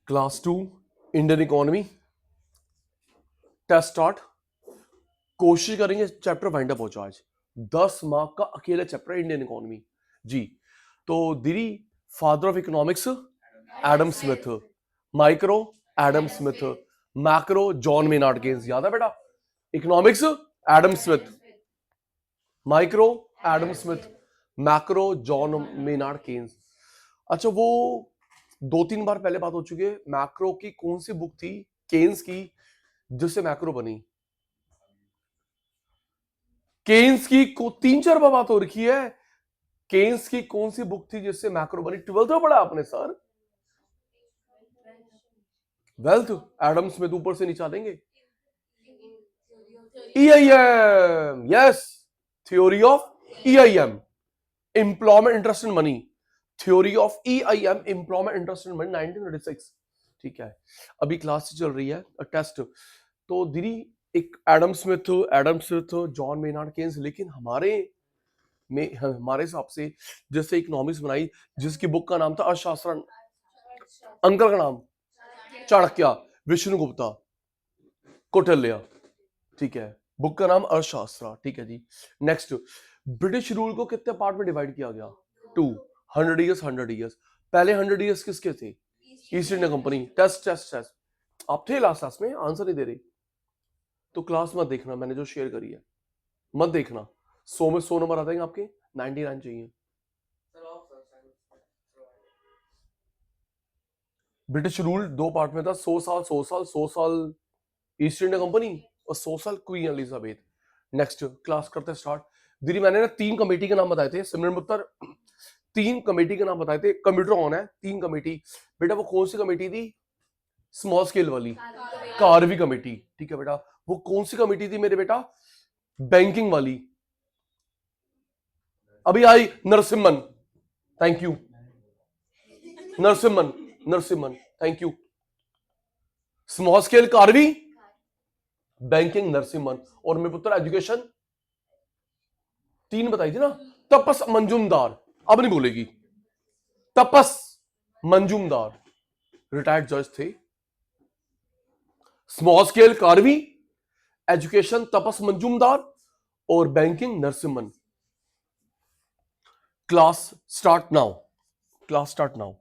Class 2 Indian economy test start. कोशिश करेंगे chapter wind up हो जाए आज। 10 मार्क का अकेला चैप्टर इंडियन इकोनॉमी जी। तो दीदी father of economics Adam Smith, micro Adam Smith, macro John Maynard Keynes. याद है बेटा? Economics Adam Smith, micro Adam Smith, macro John Maynard Keynes. अच्छा, वो 2-3 बार पहले बात हो चुकी है। मैक्रो की कौन सी बुक थी केन्स की जिससे मैक्रो बनी? केन्स की को 3-4 बार बात हो रखी है। केन्स की कौन सी बुक थी जिससे मैक्रो बनी? 12th में पढ़ा आपने सर? वेल्थ एडम स्मिथ, ऊपर से नीचे देंगे। EIM, yes, theory of EIM, employment interest in money. Theory of EIM, employment interest in money, 1936। ठीक है, अभी क्लास चल रही है टेस्ट। तो दीदी एक Adam Smith, John Maynard Keynes, लेकिन हमारे हिसाब से जैसे इकोनॉमिक्स बनाई, जिसकी बुक का नाम था अर्थशास्त्र, अंकल का नाम चाणक्य, विष्णुगुप्ता, कौटिल्य। ठीक है, बुक का नाम अर्थशास्त्र। ठीक है जी। नेक्स्ट, ब्रिटिश रूल को कितने पार्ट में डिवाइड किया गया? 2, 100 ईयर्स 100 ईयर्स। पहले 100 ईयर्स किसके थे? East India company. टेस्ट आप थे लास्ट क्लास में, आंसर नहीं दे रहे तो क्लास मत देखना, मैंने जो शेयर करी है मत देखना। 100 में 100 नंबर आ जाएंगे आपके, 99 चाहिए। ब्रिटिश रूल 2 पार्ट में था, 100 साल 100 साल, 100 साल ईस्ट इंडिया कंपनी और 100 साल क्वीन एलिजाबेथ। नेक्स्ट क्लास करते स्टार्ट। दीदी मैंने ना 3 कमेटी के नाम बताए थे, सिमरन पुत्र 3 कमेटी के नाम बताए थे। कंप्यूटर ऑन है। 3 कमेटी, बेटा वो कौन सी कमेटी थी? स्मॉल स्केल वाली, कार्वी कमेटी। ठीक है बेटा, वो कौन सी कमेटी थी मेरे बेटा? बैंकिंग वाली। अभी आई Narasimham, thank you. Narasimham, thank you. Small scale कार्वी, बैंकिंग नरसिम्हन। और मेरे पुत्र एजुकेशन 3 बताई थी ना। तपस मंजुमदार, अब नहीं बोलेगी। तपस मंजुमदार रिटायर्ड जज थे। स्मॉल स्केल कार्वी, एजुकेशन तपस मंजुमदार और banking Narasimhan. Class start now. Class start now.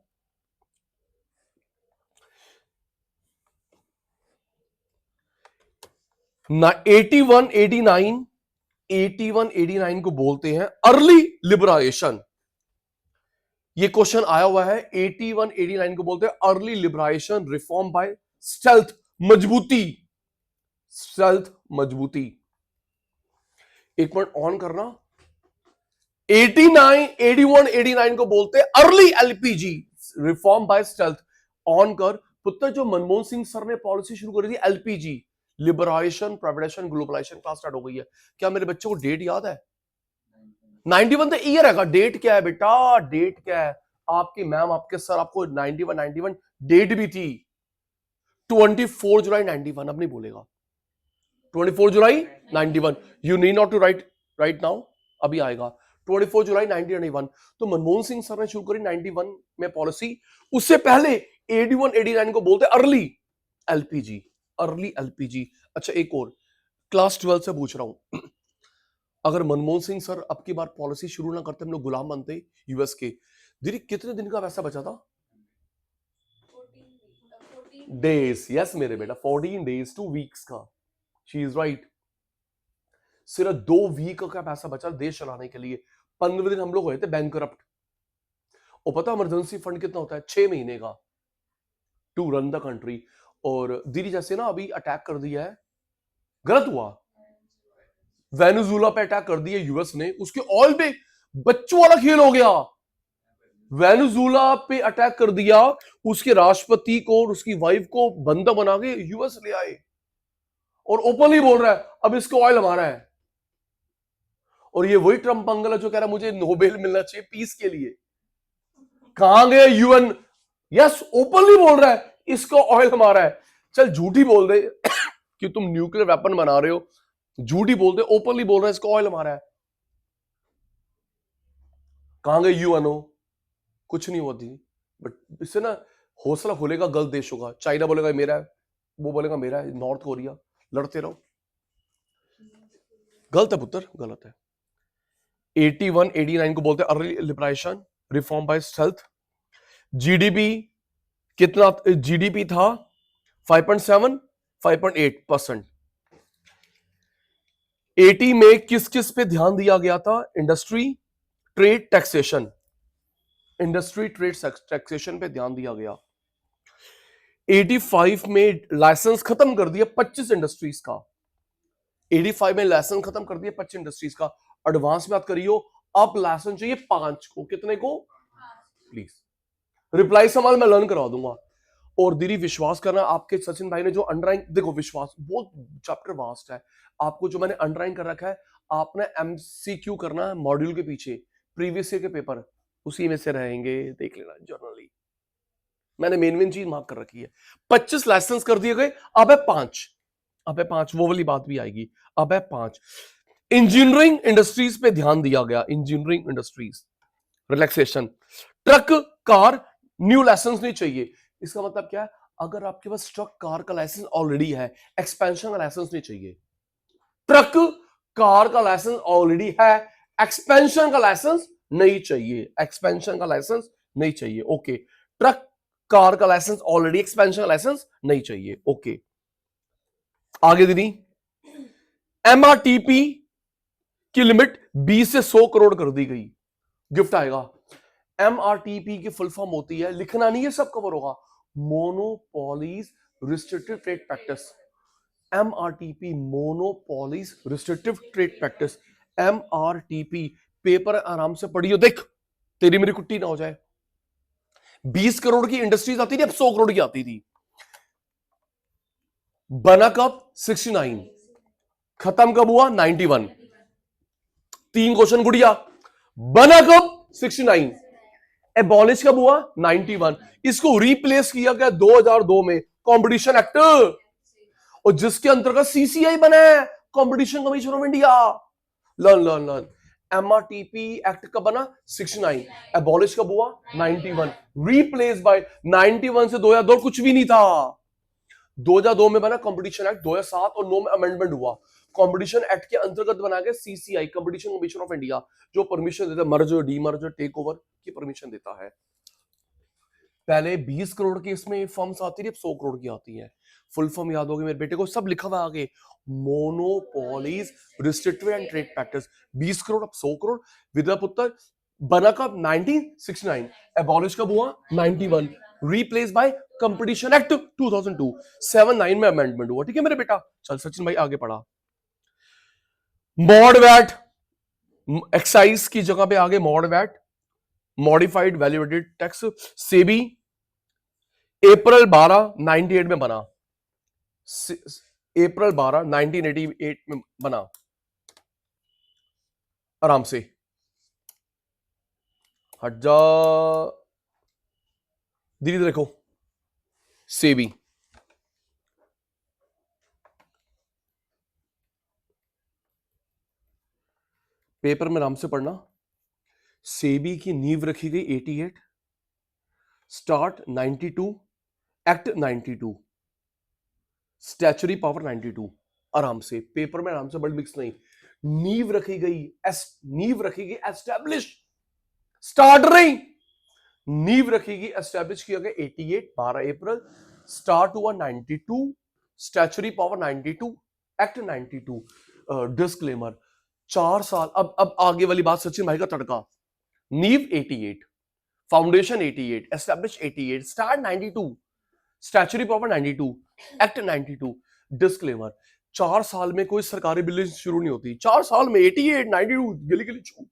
ना 81-89 को बोलते हैं अर्ली लिबरेशन। ये क्वेश्चन आया हुआ है। 81-89 को बोलते हैं early liberation, reform by stealth, मजबूती, स्टेल्थ मजबूती। एक मिनट ऑन करना। 81 को बोलते हैं early LPG, reform by stealth. On कर पुत्र। जो मनमोहन सिंह सर ने पॉलिसी शुरू करी थी LPG, liberation, privatisation, globalisation, class start हो गई है। क्या मेरे बच्चों को डेट याद है? 91 तो ईयर है। डेट क्या है बेटा? डेट क्या है? आपकी मैम, आपके सर आपको 91 डेट भी थी। 24 जुलाई 91, अब नहीं बोलेगा। 24 जुलाई 91, you need not to write now, अभी आएगा। 24 जुलाई 1991। तो मनमोहन सिंह सर ने शुरू करी 91 में पॉलिसी। उससे पहले 81-89 को बोलते अर्ली LPG, अर्ली LPG। अच्छा, एक और क्लास 12 से पूछ रहा हूं। अगर मनमोहन सिंह सर अब की बार पॉलिसी शुरू ना करते, हम लोग गुलाम बनते यूएस के, दीदी कितने दिन का पैसा बचा था? डेज, यस मेरे बेटा, 14 days 2 weeks का। She is right. सिर्फ 2 वीक का पैसा बचा देश चलाने के लिए। 15 दिन हम लोग हुए थे बैंक करप्ट। और पता इमरजेंसी फंड कितना होता है? 6 महीने का, टू रन द कंट्री। और दीदी जैसे ना अभी अटैक कर दिया है, गलत हुआ। वेनेजुएला पे अटैक कर दिया यूएस ने, उसके ऑयल पे बच्चों वाला खेल हो गया। वेनेजुएला पे अटैक कर दिया, उसके राष्ट्रपति को और उसकी वाइफ को बंदा बना के यूएस ले आए और ओपनली बोल रहा है अब इसको ऑयल हमारा है। और ये वही ट्रंप अंगल है जो कह रहा है मुझे नोबेल मिलना चाहिए पीस के लिए। कहां गए UN? यस, ओपनली बोल रहा है इसको ऑयल हमारा है। चल झूठी बोल दे कि तुम न्यूक्लियर वेपन बना रहे हो, झूठी बोल दे, ओपनली बोल रहा है इसको ऑयल हमारा है। कहां गए UNO? कुछ नहीं होती। बट इससे ना हौसला खुलेगा गलत देशों का, चाइना बोलेगा मेरा है, वो बोलेगा मेरा है, नॉर्थ कोरिया, लड़ते रहो। गलत है पुत्र, गलत है। 81 89 को बोलते हैं early liberation, reform by stealth. GDP कितना, जीडीपी था 5.7 5.8%। 80 में किस किस पे ध्यान दिया गया था? Industry, trade, taxation. Industry, trade, taxation पे ध्यान दिया गया। 85 में लाइसेंस खत्म कर दिया 25 इंडस्ट्रीज का। 85 में लाइसेंस खत्म कर दिया 25 इंडस्ट्रीज का। एडवांस में बात करियो, अब लाइसेंस चाहिए 5 को। कितने को? प्लीज रिप्लाई सवाल मैं लर्न करवा दूंगा। और दीदी विश्वास करना, आपके सचिन भाई ने जो अंडरलाइन, देखो विश्वास बहुत चैप्टर वास्ट है। आपको जो मैंने अंडरलाइन कर रखा है, आपने एमसीक्यू करना है मॉड्यूल के पीछे, प्रीवियस ईयर के पेपर उसी में से रहेंगे, देख लेना जर्नली। मैंने मेन चीज मार्क कर रखी है। 25 लाइसेंस कर दिए गए, अब है 5। अब है 5, वो वाली बात भी आएगी। अब है 5। इंजीनियरिंग इंडस्ट्रीज पे ध्यान दिया गया, engineering industries relaxation. Truck, car, new licence नहीं चाहिए। इसका मतलब क्या है? अगर आपके पास ट्रक कार का लाइसेंस ऑलरेडी है, एक्सपेंशन का लाइसेंस नहीं चाहिए। ट्रक कार का लाइसेंस ऑलरेडी है, एक्सपेंशन का लाइसेंस नहीं चाहिए। एक्सपेंशन का लाइसेंस नहीं चाहिए, ओके। ट्रक कार का लाइसेंस ऑलरेडी, एक्सपेंशन का लाइसेंस नहीं चाहिए, ओके। आगे दीदी, एमआरटीपी की लिमिट 20 से 100 करोड़ कर दी गई। गिफ्ट आएगा। एमआरटीपी की फुल फॉर्म होती है, लिखना नहीं है, सब कवर होगा, monopolies restrictive trade practice. MRTP, monopolies restrictive trade practice. MRTP, paper आराम से पढ़ियो, देख तेरी मेरी कुट्टी ना हो जाए। 20 करोड़ की इंडस्ट्रीज आती थी, अब 100 करोड़ की आती थी। बना कब? 69। खत्म कब हुआ? 91। 3 क्वेश्चन गुड़िया। बना कब? 69। एबॉलिश कब हुआ? 91। इसको रिप्लेस किया गया 2002 में कंपटीशन एक्ट, और जिसके अंतर्गत सीसीआई बना है, competition commission of India. Learn learn learn. MRTP act कब बना? 69। एबॉलिश कब हुआ? 91। रिप्लेस बाय 91 से 2002 कुछ भी नहीं था। 2002 में बना कंपटीशन एक्ट, 2007 और 9 में अमेंडमेंट हुआ। कंपटीशन एक्ट के अंतर्गत बना गया CCI, competition commission of India, जो परमिशन देता है मर्जर, डीमर्जर, टेक ओवर की परमिशन देता है। पहले 20 करोड़ की इसमें फर्म्स आती थी, अब 100 करोड़ की आती है। फुल फॉर्म याद होगी मेरे बेटे को, सब लिखा हुआ आगे, monopolies restrictive and trade practice. 20 crore अब 100 करोड़। विद्या पुत्र बना कब? 1969। एबॉलिश कब हुआ? 91। Replace by competition act 2002। 79 में अमेंडमेंट हुआ। ठीक है मेरे बेटा, चल सचिन भाई आगे पढ़ा। मॉड वैट, एक्साइज की जगह पे आगे mod VAT, modified value added tax. SEBI अप्रैल 12 98 में बना। अप्रैल 12 1988 में बना। आराम से हट जा दीदी, देखो सेबी पेपर में आराम से पढ़ना। सेबी की नींव रखी गई 88, स्टार्ट 92, एक्ट 92, स्टैचुरी पावर 92। आराम से पेपर में आराम से, बड़ मिक्स नहीं। नींव रखी गई, नींव रखी गई एस्टैब्लिश, स्टार्ट नहीं, नींव रखी गई, एस्टैब्लिश किया गया 88 12 अप्रैल, स्टार्ट हुआ 92, स्टैचुरी पावर 92, एक्ट 92। डिस्क्लेमर, 4 साल। अब आगे वाली बात सचिन भाई का तड़का। नींव 88, foundation 88, establish 88, start 92, statutory power 92, act 92। Disclaimer, 4 साल में कोई सरकारी बिल्डिंग शुरू नहीं होती। 4 साल में 88 92 गिली गिली छू।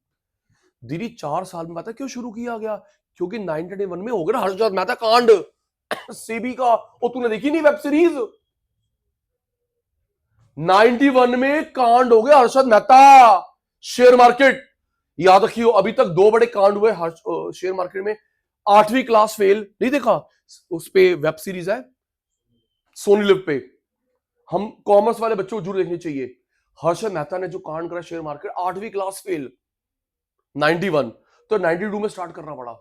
दीदी 4 साल में पता क्यों शुरू किया गया? क्योंकि 1991 में हो गया हर्षद मेहता कांड सेबी का। और तूने देखी नहीं वेब सीरीज? 91 में कांड हो गया हर्षद मेहता। शेयर मार्केट याद रखियो, अभी तक 2 बड़े कांड हुए शेयर मार्केट में। 8वीं क्लास फेल नहीं देखा? उस पे वेब सीरीज है सोनी लिव पे। हम कॉमर्स वाले बच्चों को जरूर देखनी चाहिए। हर्षद मेहता ने जो कांड करा शेयर मार्केट, 8वीं क्लास फेल 91, तो 92 में स्टार्ट करना पड़ा।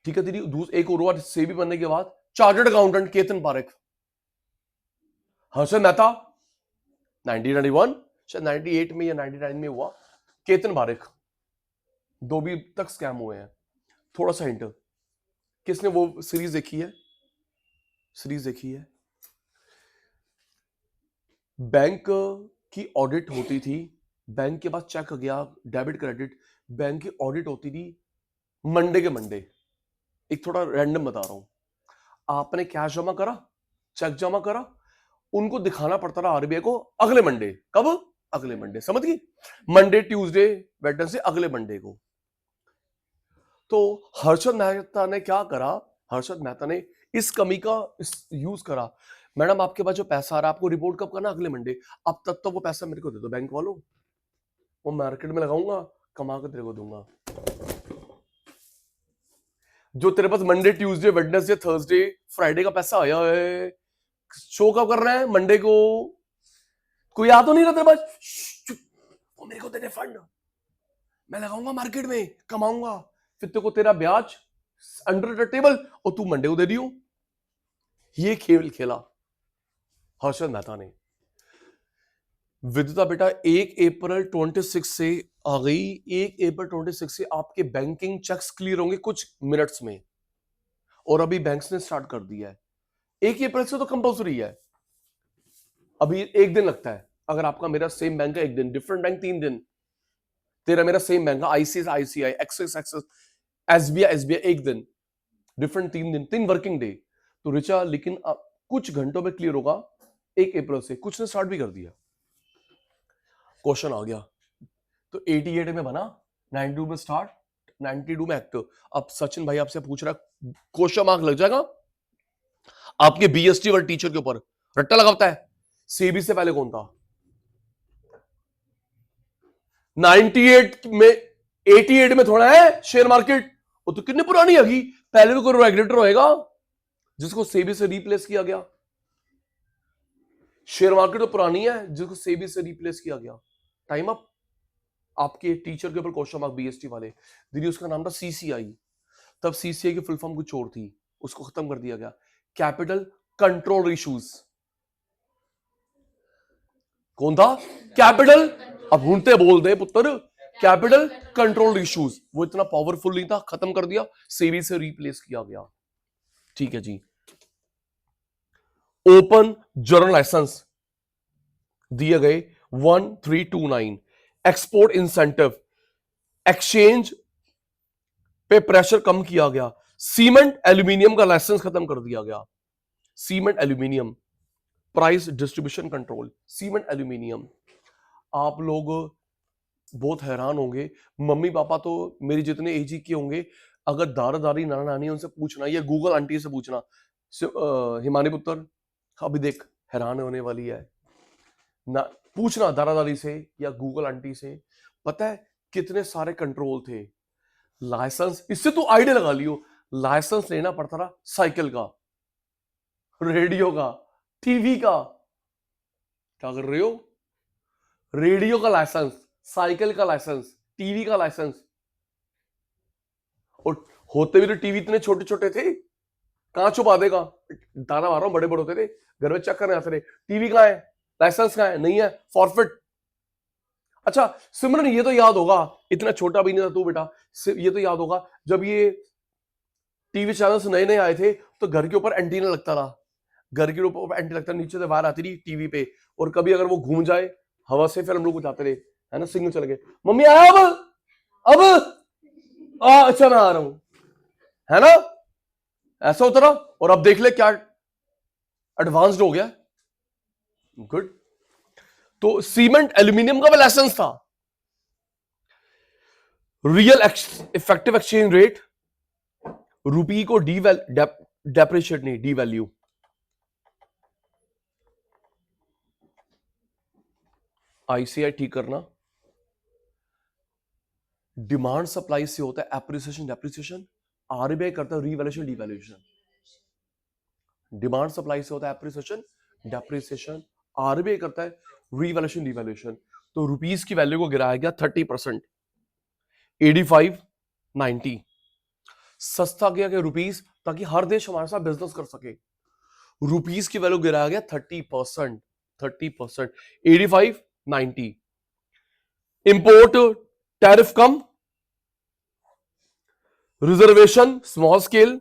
ठीक है दीदी, एक और हुआ सेबी बनने के बाद चार्टर्ड अकाउंटेंट केतन पारेख। हर्षद मेहता 1991 शायद 98 में या 99 में हुआ, केतन पारेख, दो भी तक स्कैम हुए हैं। थोड़ा सा हिंट, किसने वो सीरीज देखी है? बैंक की ऑडिट होती थी, बैंक के पास चेक गया, डेबिट क्रेडिट, बैंक की ऑडिट होती थी मंडे के मंडे। एक थोड़ा रैंडम बता रहा हूं, आपने कैश जमा करा, चेक जमा करा, उनको दिखाना पड़ता रहा आरबीआई को अगले मंडे। कब? अगले मंडे, समझ गई? मंडे, ट्यूसडे, वेडनेसडे, अगले मंडे को। तो हर्षद मेहता ने क्या करा? हर्षद मेहता ने इस कमी का यूज करा। मैडम आपके पास जो पैसा आ रहा है आपको रिपोर्ट कब करना? अगले मंडे। अब तक तो वो पैसा मेरे को दे दो बैंक वालों, वो मार्केट में लगाऊंगा, कमा कर तेरे को दूंगा। जो तेरे पास Monday, Tuesday, Wednesday, Thursday, Friday का पैसा आया है, शो कब करना है? मंडे को। कोई आ तो नहीं रहा तेरे पास? वो मेरे को देने फंड, मैं लगाऊंगा मार्केट में, कमाऊंगा, फिर तेरे को तेरा ब्याज अंडर द टेबल और तू मंडे को दे दियो। ये खेल खेला हर्षद मेहता ने। विदिता बेटा 1 अप्रैल 26 से आ गई, 1 अप्रैल 26 से आपके बैंकिंग चेक्स क्लियर होंगे कुछ मिनट्स में, और अभी बैंक्स ने स्टार्ट कर दिया है। 1 अप्रैल से तो कंपल्सरी है, अभी एक दिन लगता है। अगर आपका मेरा सेम बैंक है एक दिन, डिफरेंट बैंक 3 दिन, तेरा मेरा सेम बैंक है, आईसीआईसीआई, एक्सिस एक्सिस, एसबीआई एक दिन, डिफरेंट 3 दिन, 3 वर्किंग डे। तो रिचा लेकिन कुछ घंटों में क्लियर होगा 1 अप्रैल से, कुछ ने स्टार्ट भी कर दिया। क्वेश्चन आ गया, तो 88 में बना, 92 में स्टार्ट, 92 में एक्टिव। अब सचिन भाई आपसे पूछ रहा है, क्वेश्चन मार्क लग जाएगा आपके बीएसटी वाले टीचर के ऊपर, रट्टा लगाता है सेबी से पहले कौन था? 98 में, 88 में थोड़ा है शेयर मार्केट, वो तो कितनी पुरानी होगी। पहले भी कोई रेगुलेटर होएगा जिसको सेबी से रिप्लेस किया गया। शेयर मार्केट तो पुरानी है जिसको सेबी से रिप्लेस किया गया। Time up. आपके टीचर के ऊपर क्वेश्चन मार्क बीएसटी वाले। दीदी उसका नाम था सीसीआई, तब सीसीआई की फुल फॉर्म कुछ और थी, उसको खत्म कर दिया गया। Capital control issues. कौन था? कैपिटल, अब ढूंढते बोल दे पुत्र, कैपिटल कंट्रोल इश्यूज। वो इतना पावरफुल नहीं था, खत्म कर दिया, सेबी से रिप्लेस किया गया। ठीक है जी। ओपन जर्नल लाइसेंस दिए गए 1329। एक्सपोर्ट इंसेंटिव, एक्सचेंज पे प्रेशर कम किया गया। सीमेंट एल्यूमिनियम का लाइसेंस खत्म कर दिया गया। Cement aluminium, price distribution control, cement aluminium. आप लोग बहुत हैरान होंगे, मम्मी पापा तो मेरी जितने एज के होंगे, अगर दादा दादी नाना नानी उनसे पूछना या गूगल आंटी से पूछना, हिमानी पुत्र अभी देख हैरान होने वाली है ना, पूछना दादा दादी से या गूगल आंटी से, पता है कितने सारे कंट्रोल थे। लाइसेंस, इससे तो आइडिया लगा लियो, लाइसेंस लेना पड़ता था साइकिल का, रेडियो का, टीवी का। क्या कर रहे हो? रेडियो का लाइसेंस, साइकिल का लाइसेंस, टीवी का लाइसेंस। और होते भी तो टीवी इतने छोटे छोटे थे, कहां छुपा देगा? दाना मार रहा हूं, बड़े बड़े होते थे, घर में चेक करने आते थे, टीवी कहां है, लाइसेंस कहां है, नहीं है, फॉरफिट। अच्छा सिमरन ये तो याद होगा, इतना छोटा भी नहीं था तू बेटा, ये तो याद होगा जब ये टीवी चैनल्स नए नए आए थे तो घर के ऊपर एंटीना लगता था, घर के ऊपर एंटीना लगता, नीचे से वायर आती थी टीवी पे, और कभी अगर वो घूम जाए हवा से, फिर हम लोग उठाते थे, है ना, सिग्नल चल गए, मम्मी आया अब अच्छा मैं आ रहा हूं, है ना, ऐसा होता ना। और अब देख ले क्या एडवांस्ड हो गया। गुड। तो सीमेंट एल्यूमिनियम का भी लाइसेंस था। रियल इफेक्टिव एक्सचेंज रेट, रुपी को डेप्रिशिएट नहीं, डी वैल्यू। आईसीआई ठीक करना, डिमांड सप्लाई से होता है एप्रिसिएशन डेप्रिसिएशन, आरबीआई करता है रीवैल्यूएशन डिवैल्यूएशन। डिमांड सप्लाई से होता है एप्रिसिएशन डेप्रिसिएशन, आरबीआई करता है रीवैल्यूएशन डिवैल्यूएशन। तो रुपीस की वैल्यू को गिराया गया 30%, 85, 90। सस्ता किया गया रुपीस, ताकि हर देश हमारे साथ बिजनेस कर सके। रुपीस की वैल्यू गिराया गया 30%, 30%, 85, 90। इंपोर्ट टैरिफ कम, reservation small scale,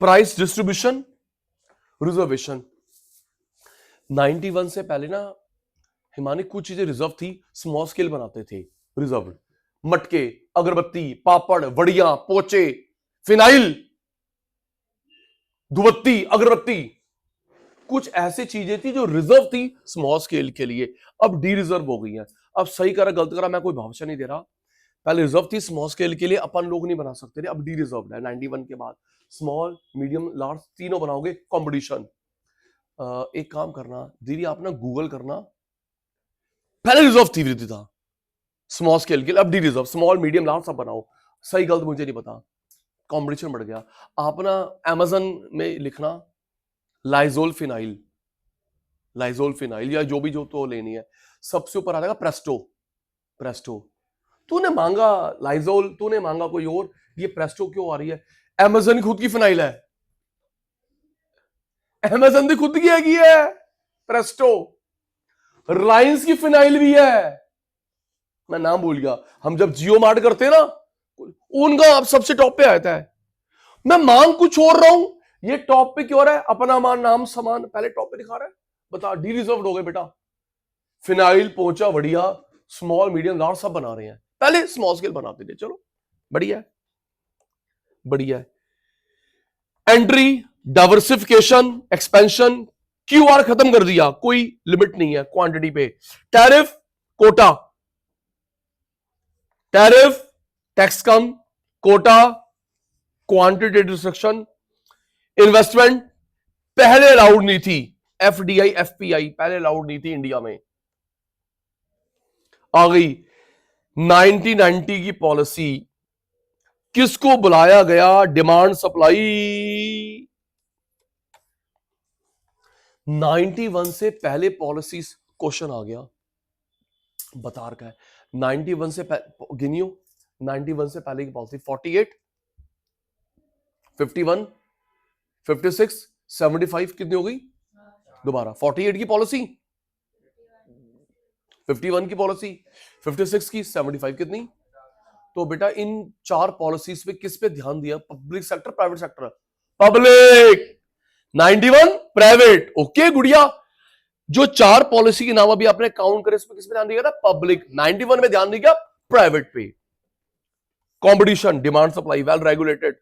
price distribution, reservation. 91 से पहले ना हिमानी कुछ चीजें रिजर्व थी, स्मॉल स्केल बनाते थे रिजर्व। मटके, अगरबत्ती, पापड़, वड़िया, पोचे, फिनाइल, धुबत्ती, अगरबत्ती, कुछ ऐसी चीजें थी जो रिजर्व थी स्मॉल स्केल के लिए, अब डी रिजर्व हो गई है। अब सही करा गलत करा मैं कोई भाषा नहीं दे रहा, पहले रिजर्व थी स्मॉल स्केल के लिए, अपन लोग नहीं बना सकते थे, अब डी रिजर्व है 91 के बाद। स्मॉल, मीडियम, लार्ज तीनों बनाओगे, कंपटीशन। एक काम करना दीदी, आप ना गूगल करना, पहले रिजर्व थी वृद्धि था स्मॉल स्केल के लिए, अब D reserve, small medium large सब बनाओ। सही गलत मुझे नहीं पता, कंपटीशन बढ़ गया। आप ना अमेजन में लिखना लाइजोल फिनाइल, लाइजोल फिनाइल या जो भी जो तो लेनी है, सबसे ऊपर आ जाएगा प्रेस्टो। प्रेस्टो तूने मांगा लाइजोल, तूने मांगा कोई और, ये प्रेस्टो क्यों आ रही है? अमेजन खुद की फिनाइल है, अमेजन की खुद की है प्रेस्टो। रिलायंस की फिनाइल भी है, मैं नाम भूल गया। हम जब जियो मार्ट करते हैं ना, उनका अब सबसे टॉप पे आता है। मैं मांग कुछ और रहा हूं, ये टॉप पे क्यों रहा है? अपना मान नाम समान पहले टॉप पे दिखा रहा है, बता डी रिजर्व हो गए बेटा। फिनाइल, पोचा, बढ़िया, स्मॉल मीडियम लार्ज सब बना रहे हैं, पहले स्मॉल स्केल बनाते थे। चलो बढ़िया है, बढ़िया है। एंट्री, डाइवर्सिफिकेशन, एक्सपेंशन, क्यूआर खत्म कर दिया, कोई लिमिट नहीं है क्वांटिटी पे। टैरिफ, कोटा, टैरिफ, टैक्स कम, कोटा, क्वांटिटी रिस्ट्रिक्शन, इन्वेस्टमेंट पहले अलाउड नहीं थी, एफडीआई, एफपीआई पहले अलाउड नहीं थी इंडिया में, आ गई 1990 की पॉलिसी। किसको बुलाया गया? Demand supply. 91 से पहले पॉलिसी क्वेश्चन आ गया, बता रखा है 91 से गिनियो, 91 से पहले की पॉलिसी 48, 51, 56, 75 कितनी हो गई? दोबारा 48 की पॉलिसी, 51 की पॉलिसी, 56 की, 75 कितनी? तो बेटा इन चार पॉलिसीज पे किस पे ध्यान दिया? Public sector, private sector? Public. 91 private. Okay गुड़िया, जो चार पॉलिसी के नाम अभी आपने काउंट करे, इसमें किस पे ध्यान दिया था? पब्लिक। 91 में ध्यान दिया प्राइवेट पे। Competition, demand supply, well regulated,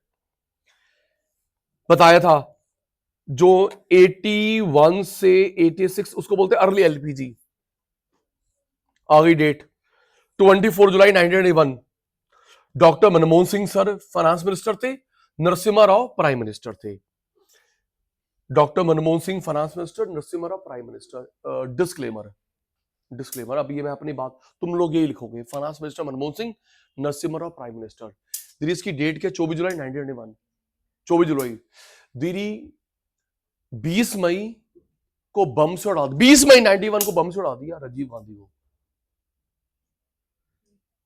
बताया था। जो 81 से 86 उसको बोलते अर्ली एलपीजी। आ गई डेट 24 जुलाई 1991। Doctor Manmohan Singh sir finance minister थे, नरसिम्हा राव प्राइम मिनिस्टर थे। Doctor Manmohan Singh finance minister, Narasimha Rao prime minister. Disclaimer, disclaimer, अब ये मैं अपनी बात, तुम लोग यही लिखोगे, finance minister Manmohan Singh, Narasimha Rao prime minister. दीदी इसकी डेट क्या? 24 जुलाई 1991, 24 जुलाई। दीदी 20 मई को बम से उड़ा, 20 मई 91 को बम से उड़ा दिया राजीव गांधी को।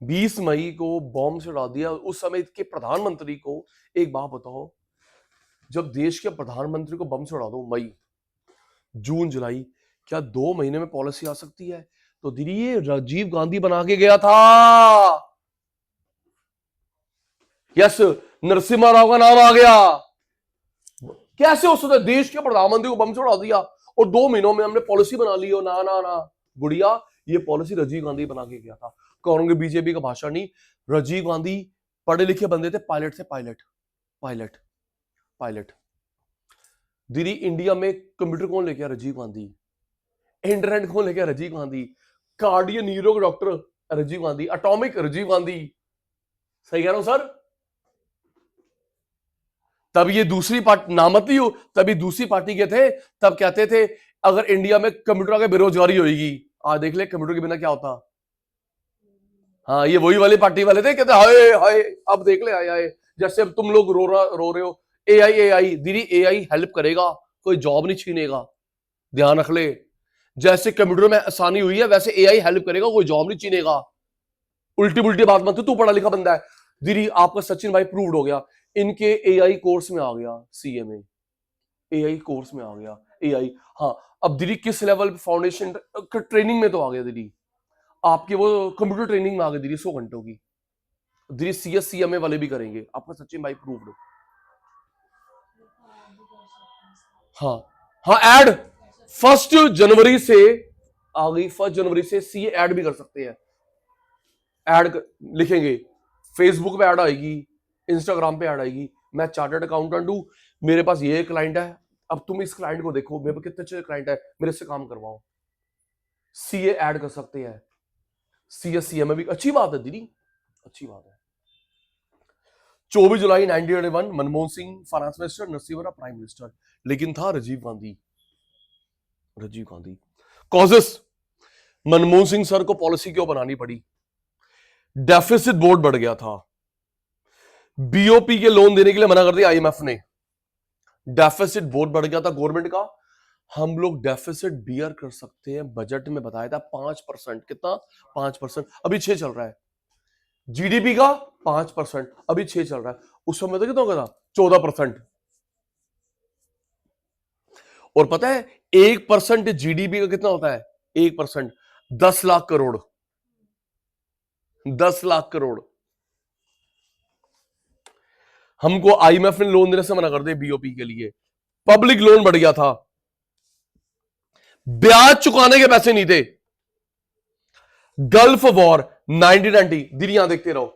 20 मई को बॉम्ब से उड़ा दिया। उस समय के प्रधानमंत्री को एक बात बताओ, जब देश के प्रधानमंत्री को बम से उड़ा दो, मई, जून, जुलाई, क्या 2 महीने में पॉलिसी आ सकती है? तो दीदी ये राजीव गांधी बना के गया था। यस, नरसिम्हा राव का नाम आ गया। कैसे हो सकता है देश के प्रधानमंत्री को बम से उड़ा दिया और 2 महीनों में हमने पॉलिसी बना ली हो? ना ना ना गुड़िया, ये पॉलिसी राजीव गांधी बना के गया था, कांग्रेस बीजेपी का भाषण नहीं। राजीव गांधी पढ़े लिखे बंदे थे, पायलट थे, पायलट, पायलट, पायलट। दीदी इंडिया में कंप्यूटर कौन लेके आया? राजीव गांधी। इंटरनेट कौन लेके आया? Rajiv Gandhi. Cardio neuro doctor Rajiv Gandhi. Atomic Rajiv Gandhi. सही कह रहा हूं सर? तब ये दूसरी पार्टी नामती हो, तभी दूसरी पार्टी के थे, तब कहते थे अगर इंडिया में कंप्यूटर आगे बेरोजगारी होगी। आज देख ले कंप्यूटर के बिना क्या होता। हाँ, ये वही वाली पार्टी वाले थे, कहते हाय हाय, अब देख ले, हाय हाय, जैसे अब तुम लोग रो रहे हो एआई एआई। दीदी एआई हेल्प करेगा, कोई जॉब नहीं छीनेगा, ध्यान रख ले। जैसे कंप्यूटर में आसानी हुई है, वैसे एआई हेल्प करेगा, कोई जॉब नहीं छीनेगा। उल्टी पुल्टी बात मत, तू पढ़ा लिखा बंदा है। दीदी आपका सचिन भाई प्रूव्ड हो गया, इनके एआई कोर्स में आ गया, सीएमए एआई कोर्स में आ गया एआई। हाँ, अब दीदी किस लेवल पे फाउंडेशन ट्रेनिंग में तो आ गया दीदी, आपके वो कंप्यूटर ट्रेनिंग में आ गई दीदी 100 घंटों की। दीदी सीएस सीएमए वाले भी करेंगे, आपका सचिन भाई प्रूव्ड। हाँ हाँ, ऐड 1 जनवरी से आ गई, 1 जनवरी से सीए ऐड भी कर सकते हैं। ऐड लिखेंगे, फेसबुक पे ऐड आएगी, इंस्टाग्राम पे ऐड आएगी, मैं चार्टर्ड अकाउंटेंट हूं, मेरे पास ये क्लाइंट है, अब तुम इस क्लाइंट को देखो, मेरे पास कितने अच्छे क्लाइंट है, मेरे से काम करवाओ। सीए ऐड कर सकते हैं, सीएस सीएमए भी अच्छी बात है दीदी, अच्छी बात है। 24 जुलाई 1981 Manmohan Singh finance minister, Narasimha prime minister, लेकिन था राजीव गांधी। राजीव गांधी कॉजेस, मनमोहन सिंह सर को पॉलिसी क्यों बनानी पड़ी? डेफिसिट बोर्ड बढ़ गया था, बीओपी के लोन देने के लिए मना कर दिया आईएमएफ ने, डेफिसिट बहुत बढ़ गया था गवर्नमेंट का। हम लोग डेफिसिट बियर कर सकते हैं, बजट में बताया था 5%, कितना 5%, अभी 6 चल रहा है। जीडीपी का 5%, अभी 6 चल रहा है, उस समय तो कितना होगा था 14%। और पता है 1% जीडीपी का कितना होता है? 1% 10 लाख करोड़, 10 लाख करोड़। हमको आईएमएफ ने लोन देने से मना कर दिया बीओपी के लिए, पब्लिक लोन बढ़ गया था, ब्याज चुकाने के पैसे नहीं थे। गल्फ वॉर 1990, दीदी यहां देखते रहो,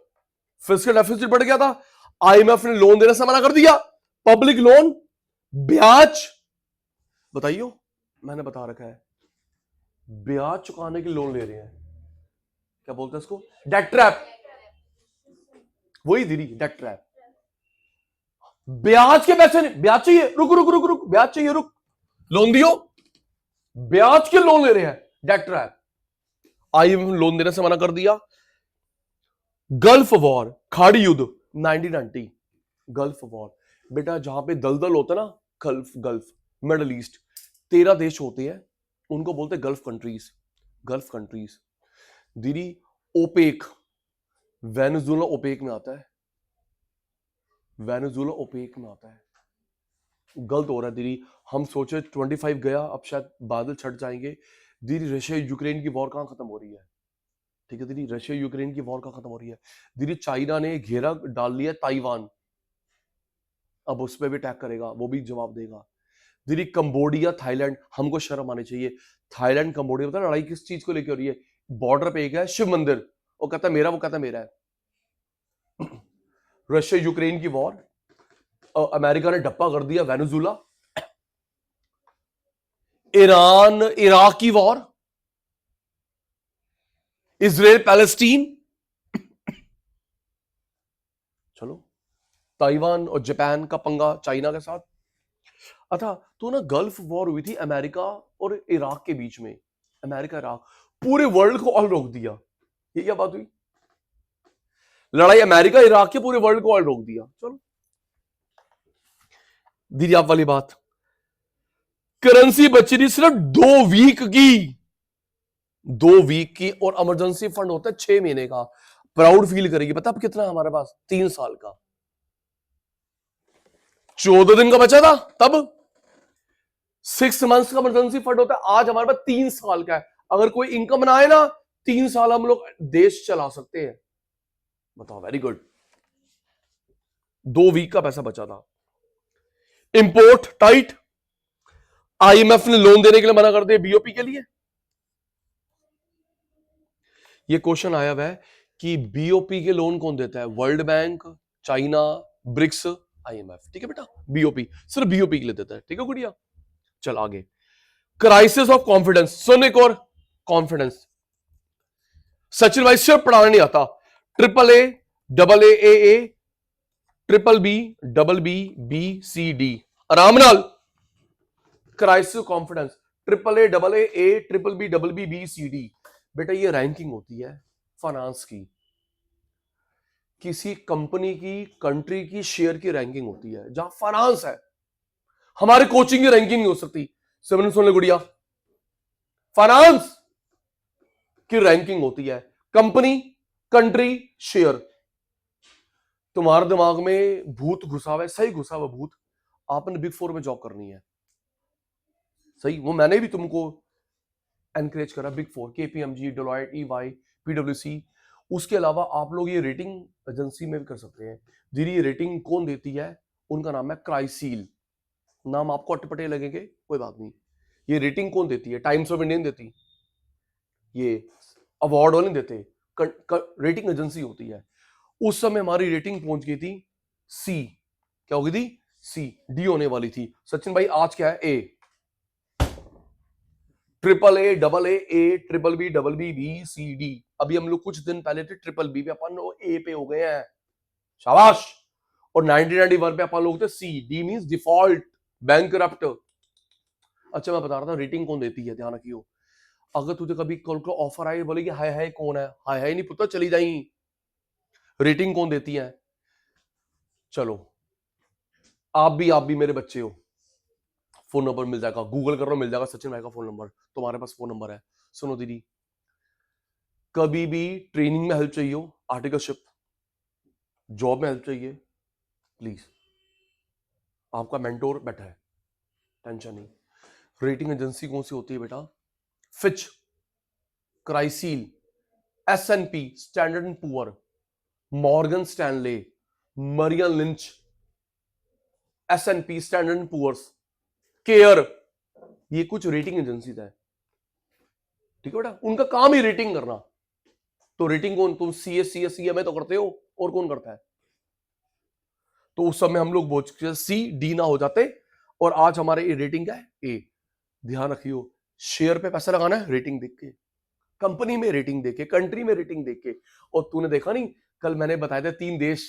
फिस्कल डेफिसिट बढ़ गया था, आईएमएफ ने लोन देने से मना कर दिया, पब्लिक लोन, ब्याज, बताइयो, मैंने बता रखा है, ब्याज चुकाने के लोन ले रहे हैं, क्या बोलते हैं इसको, डेट ट्रैप, वही दीदी डेट ट्रैप। ब्याज के पैसे नहीं, ब्याज चाहिए, रुक रुक रुक रुक, ब्याज चाहिए, रुक, लोन दियो, ब्याज के लोन ले रहे हैं, डेट ट्रैप। आईएमएफ लोन देने से मना कर दिया। गल्फ वॉर, खाड़ी युद्ध 1990, गल्फ वॉर, बेटा जहां पे दलदल होता है ना, गल्फ, गल्फ मिडल ईस्ट, 13 देश होते हैं, उनको बोलते हैं गल्फ कंट्रीज, गल्फ कंट्रीज। दीदी ओपेक, वेनेजुएला ओपेक में आता है, वेनेजुएला ओपेक में आता है। गलत हो रहा है दीदी, हम सोचे 25 गया, अब शायद बादल छट जाएंगे। दीदी रशिया यूक्रेन की वॉर कहां खत्म हो रही है? ठीक है दीदी, रशिया यूक्रेन की वॉर कहां खत्म हो रही है? दीदी चाइना ने घेरा डाल लिया ताइवान, अब उस पर भी अटैक करेगा, वो भी जवाब देगा। दीदी कंबोडिया थाईलैंड, हमको शर्म आनी चाहिए, थाईलैंड कंबोडिया, पता है लड़ाई किस चीज को लेकर हो रही है? बॉर्डर पे एक है शिव मंदिर, वो कहता है मेरा, वो कहता है मेरा है। रशिया यूक्रेन की वॉर, अमेरिका ने डप्पा कर दिया वेनेजुएला। ईरान इराक की वॉर, इजराइल पैलेस्टीन, चलो ताइवान और जापान का पंगा चाइना के साथ। अच्छा तो ना गल्फ वॉर हुई थी अमेरिका और इराक के बीच में, अमेरिका इराक, पूरे वर्ल्ड को ऑल रोक दिया, ये क्या बात हुई? लड़ाई अमेरिका इराक के, पूरे वर्ल्ड को ऑल रोक दिया। चलो दीदी आप वाली बात, करेंसी बची थी सिर्फ 2 वीक की, 2 वीक की, और इमरजेंसी फंड होता है 6 महीने का। प्राउड फील करेगी, पता अब कितना हमारे पास? 3 साल का, 14 दिन का बचा था तब, 6 मंथ्स का इमरजेंसी फंड होता है, आज हमारे पास 3 साल का है। अगर कोई इनकम ना आए ना, 3 साल हम लोग देश चला सकते हैं, बताओ, वेरी गुड। 2 वीक का पैसा बचा था। इंपोर्ट टाइट, आईएमएफ ने लोन देने के लिए मना कर दिया बीओपी के लिए। ये क्वेश्चन आया हुआ है कि बीओपी के लोन कौन देता है? World bank, China, BRICS, IMF, ठीक है बेटा, बीओपी सिर्फ बीओपी के लिए देता है, ठीक है गुड़िया। चल आगे, क्राइसिस ऑफ कॉन्फिडेंस, सुन एक और, कॉन्फिडेंस, सचिन भाई सिर्फ पढ़ाना नहीं आता, triple A, double A, triple B, double B, B C D, आराम नाल, crisis confidence, triple A, double A, triple B, double B, B C D. बेटा ये रैंकिंग होती है फाइनेंस की, किसी कंपनी की, कंट्री की शेयर की रैंकिंग होती है, जहां फाइनेंस है। हमारे कोचिंग की रैंकिंग नहीं हो सकती, सुन ले गुड़िया, फाइनेंस की रैंकिंग होती है, कंपनी, कंट्री, शेयर। तुम्हारे दिमाग में भूत घुसा हुआ है, सही घुसा हुआ भूत, आपने बिग फोर में जॉब करनी है, सही। वो मैंने भी तुमको एनकरेज करा, big four, KPMG, Deloitte, EY, पीडब्ल्यूसी। उसके अलावा आप लोग ये रेटिंग एजेंसी में भी कर सकते हैं। दीदी ये रेटिंग कौन देती है? उनका नाम है क्राइसील। नाम आपको अटपटे लगेंगे, कोई बात नहीं। ये रेटिंग कौन देती है? टाइम्स ऑफ इंडिया देती, ये अवार्ड वाले देते, रेटिंग एजेंसी होती है। उस समय हमारी रेटिंग पहुंच गई थी सी। क्या हो गई थी? सी। डी होने वाली थी। सचिन भाई आज क्या है? A, triple A, double A, triple B, double B, B, C, D. अभी हम लोग कुछ दिन पहले थे ट्रिपल बी पे, अपन ए पे हो गए हैं, शाबाश। और 1991 पे अपन लोग थे C. D means default, bankrupt. अच्छा मैं बता रहा था रेटिंग कौन देती है, ध्यान रखियो। अगर तुझे कभी कल को ऑफर आए, बोलेगी हाय हाय कौन है, हाय हाय नहीं पुत्र, चली जाई। रेटिंग कौन देती है? चलो आप भी मेरे बच्चे हो, फोन नंबर मिल जाएगा, गूगल कर लो मिल जाएगा, सचिन भाई का फोन नंबर, तुम्हारे पास फोन नंबर है। सुनो दीदी, कभी भी ट्रेनिंग में हेल्प चाहिए हो, आर्टिकलशिप, जॉब में हेल्प चाहिए, प्लीज, आपका मेंटोर बैठा है, टेंशन नहीं। रेटिंग एजेंसी कौन सी होती है बेटा? Fitch, CRISIL, S and P, Standard and Poor, Morgan Stanley, Merrill Lynch, S and P, Standard and Poor's, CARE, ये कुछ रेटिंग एजेंसीज है, ठीक है बेटा। उनका काम ही रेटिंग करना। तो रेटिंग कौन? तुम सीएस सीएमए तो करते हो, और कौन करता है? तो उस समय हम लोग सी डी ना हो जाते, और आज हमारे ये रेटिंग क्या है? ए। ध्यान रखियो, शेयर पे पैसा लगाना है रेटिंग देख के, कंपनी में रेटिंग देख के, कंट्री में रेटिंग देख के। और तूने देखा नहीं, कल मैंने बताया था 3 देश,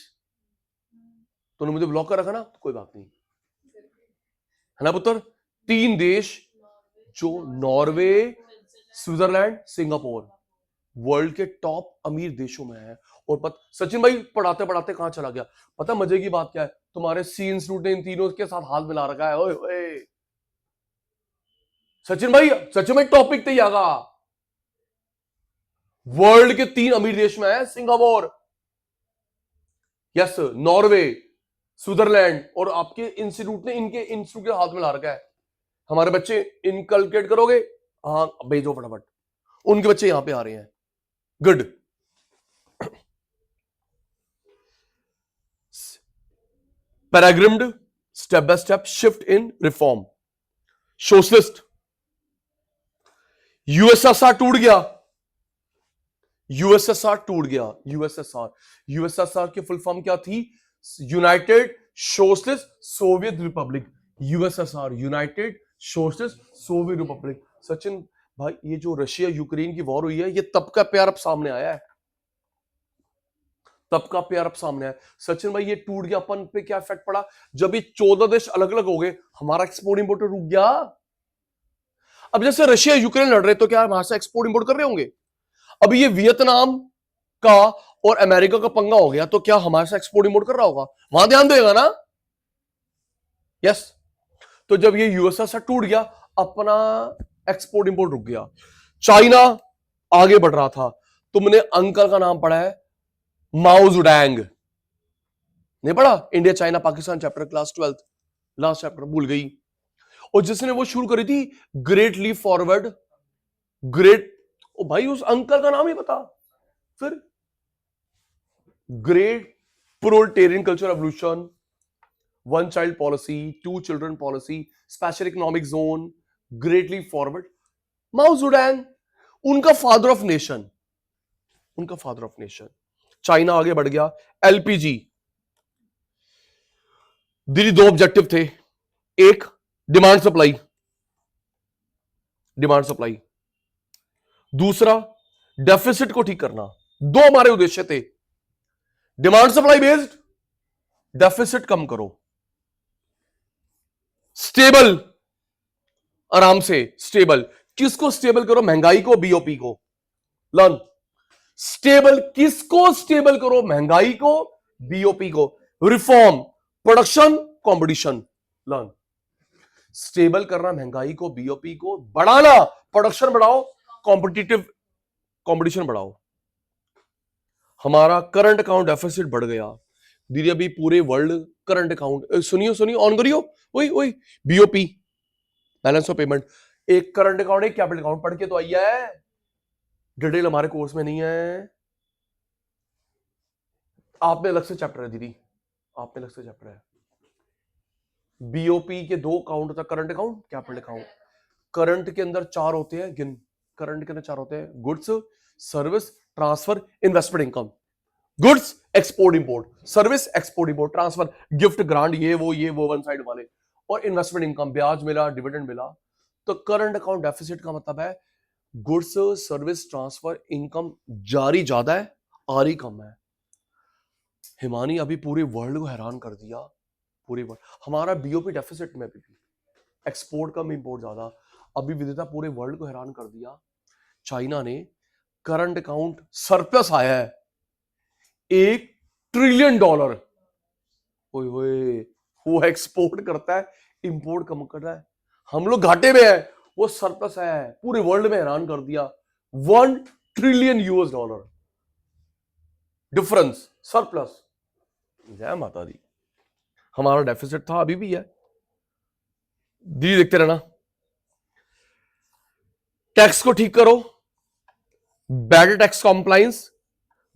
तूने मुझे ब्लॉक कर रखा ना, तो कोई बात नहीं, है ना पुत्र। 3 देश, जो नॉर्वे, स्विट्जरलैंड, सिंगापुर, वर्ल्ड के टॉप अमीर देशों में है। और सचिन भाई पढ़ाते पढ़ाते कहां चला गया? पता मजे की बात क्या है? तुम्हारे सी इंस्टीट्यूट ने इन तीनों के साथ हाथ मिला रखा है। ओए ओए सचिन भाई टॉपिक ते आगा। वर्ल्ड के 3 अमीर देश में है, सिंगापुर, यस, नॉर्वे, स्विट्जरलैंड, और आपके इंस्टीट्यूट ने इनके इंस्टीट्यूट के हाथ मिला रखा है। हमारे बच्चे इनकलकेट करोगे, हाँ भेजो फटाफट, उनके बच्चे यहां पे आ रहे हैं, गुड। पैराग्राम्ड, step by step shift in reform, socialist. USSR टूट गया, यूएसएसआर टूट गया, यूएसएसआर की फुल फॉर्म क्या थी? United socialist Soviet Republic, USSR, United socialist Soviet Republic. Sachin भाई ये जो रशिया यूक्रेन की वॉर हुई है, ये तब का प्यार अब सामने आया है, तब का प्यार अब सामने आया। सचिन भाई ये टूट गया, अपन पे क्या इफेक्ट पड़ा? जब ये 14 देश अलग अलग हो गए, हमारा एक्सपोर्ट इंपोर्ट रुक गया। अब जैसे रशिया यूक्रेन लड़ रहे, तो क्या हमारे से एक्सपोर्ट इंपोर्ट कर रहे होंगे? अभी ये वियतनाम का और अमेरिका का पंगा हो गया, तो क्या हमारे से एक्सपोर्ट इंपोर्ट कर रहा होगा? वहां ध्यान देगा ना, यस। तो जब ये यूएसएसआर टूट गया, अपना एक्सपोर्ट इंपोर्ट रुक गया। चाइना आगे बढ़ रहा था। तुमने अंकल का नाम पढ़ा है, माओ जुडैंग, नहीं पढ़ा? India China Pakistan chapter, class 12th, last chapter, भूल गई। और जिसने वो शुरू करी थी, ग्रेट लीप फॉरवर्ड, ग्रेट, ओ भाई उस अंकल का नाम ही बता फिर। Great proletarian culture revolution, one child policy, 2 children policy, special economic zone, great leap forward, Mao Zedong, उनका फादर ऑफ नेशन, उनका फादर ऑफ नेशन। चाइना आगे बढ़ गया। एलपीजी, दीदी 2 ऑब्जेक्टिव थे, एक डिमांड सप्लाई, डिमांड सप्लाई, दूसरा डेफिसिट को ठीक करना। 2 हमारे उद्देश्य थे, डिमांड सप्लाई बेस्ड, डेफिसिट कम करो, स्टेबल, आराम से स्टेबल। किसको स्टेबल करो? महंगाई को, बीओपी को। लर्न, स्टेबल किसको स्टेबल करो? महंगाई को, बीओपी को। Reform, production, competition. Learn, stable करना महंगाई को, बीओपी को, बढ़ाना प्रोडक्शन बढ़ाओ, कॉम्पिटिटिव कंपटीशन बढ़ाओ। हमारा करंट अकाउंट डेफिसिट बढ़ गया, दीदी अभी पूरे वर्ल्ड करंट अकाउंट सुनियो सुनियो ऑन करियो, वही वही बीओपी बैलेंस ऑफ पेमेंट, एक करंट अकाउंट एक कैपिटल अकाउंट पढ़ के तो आई है, डिटेल हमारे कोर्स में नहीं है, आप में अलग से चैप्टर है दीदी, आप में अलग से चैप्टर है। बीओपी के 2 अकाउंट होता है, current account capital account. Current के अंदर 4 होते हैं, गिन, करंट के अंदर 4 होते हैं, goods, service, transfer, investment income. Goods export import, service export import, transfer gift grant, ये वो वन साइड वाले, और इन्वेस्टमेंट इनकम, ब्याज मिला, डिविडेंड मिला। तो करंट अकाउंट डेफिसिट का मतलब है गुड्स सर्विस ट्रांसफर इनकम जारी ज्यादा है, आरी कम है। हिमानी अभी पूरे वर्ल्ड को हैरान कर दिया, पूरे वर्ल्ड। हमारा बीओपी डेफिसिट में भी एक्सपोर्ट कम इंपोर्ट ज्यादा, अभी विदिता पूरे वर्ल्ड को हैरान कर दिया। चाइना ने करंट अकाउंट सरप्लस आया है $1 ट्रिलियन। ओए होए, वो एक्सपोर्ट करता है, इंपोर्ट कम कर रहा है, हम लोग घाटे में है, वो सरप्लस आया है, पूरे वर्ल्ड में हैरान कर दिया। $1 ट्रिलियन डिफरेंस, सरप्लस। जय माता दी। हमारा डेफिसिट था, अभी भी है दी, देखते रहना। टैक्स को ठीक करो, बेटर टैक्स कॉम्प्लायंस,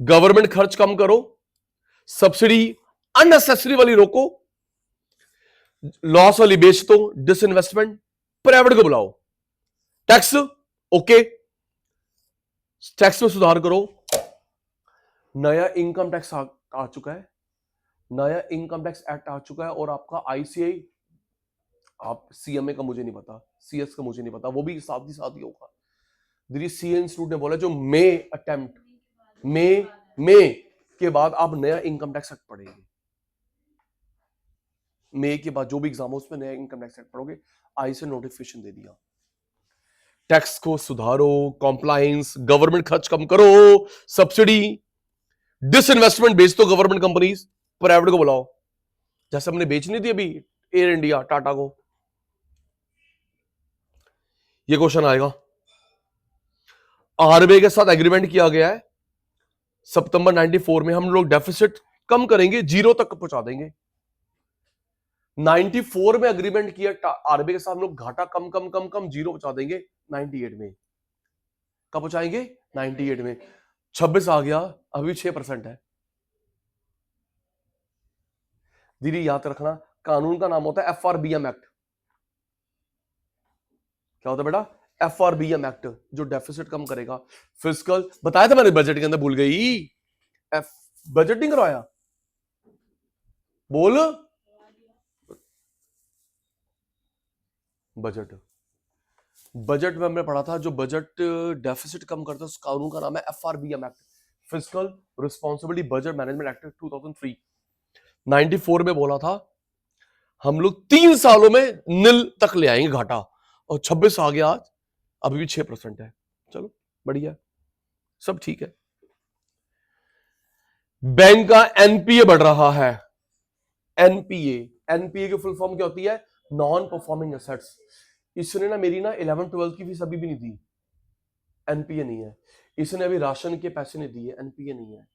गवर्नमेंट खर्च कम करो, सब्सिडी अननेसेसरी वाली रोको, लॉस वाली बेच दो, डिसइन्वेस्टमेंट, प्राइवेट को बुलाओ, टैक्स ओके, टैक्स में सुधार करो। नया इनकम टैक्स आ चुका है, नया इनकम टैक्स एक्ट आ चुका है, और आपका आईसीआई, आप सीएमए का मुझे नहीं पता, सीएस का मुझे नहीं पता, वो भी साथ ही होगा। दीदी सीए इंस्टीट्यूट ने बोला जो मई के बाद आप नया इनकम टैक्स एक्ट पढ़ेंगे, मई के बाद जो भी एग्जाम हो उसमें नया इनकम टैक्स एक्ट पढ़ोगे, आई से नोटिफिकेशन दे दिया। टैक्स को सुधारो, कॉम्प्लायंस, गवर्नमेंट खर्च कम करो, सब्सिडी, डिसइन्वेस्टमेंट बेच दो गवर्नमेंट कंपनीज, प्राइवेट को बुलाओ, जैसे हमने बेचनी थी अभी एयर इंडिया टाटा को। ये क्वेश्चन आएगा। आरबीआई के साथ एग्रीमेंट किया गया है, सितंबर 94 में हम लोग डेफिसिट कम करेंगे, 0 तक पहुंचा देंगे। 94 में एग्रीमेंट किया आरबीआई के साथ, हम लोग घाटा कम कम कम कम 0 पहुंचा देंगे 98 में। कब पहुंचाएंगे? 98 में। 26 आ गया, अभी 6% है। दीदी याद रखना, कानून का नाम होता है एफआरबीएम एक्ट। क्या होता है बेटा? एफआरबीएम एक्ट, जो डेफिसिट कम करेगा। फिस्कल बताया था मैंने बजट के अंदर, भूल गई। बजट नहीं करवाया, बोल। बजट में हमने पढ़ा था, जो बजट डेफिसिट कम करता है उस कानून का नाम है FRBM act, fiscal responsibility budget management act 2003। 94 में बोला था हम लोग 3 सालों में नील तक ले आएंगे घाटा, और 26 आ गया आज, अभी भी 6% है। चलो बढ़िया, सब ठीक है। बैंक का एनपीए बढ़ रहा है। एनपीए की फुल फॉर्म क्या होती है? Non performing assets. इसने ना मेरी ना 11th 12th की फीस अभी भी नहीं दी, एनपीए नहीं है। इसने अभी राशन के पैसे नहीं दिए, एनपीए नहीं है।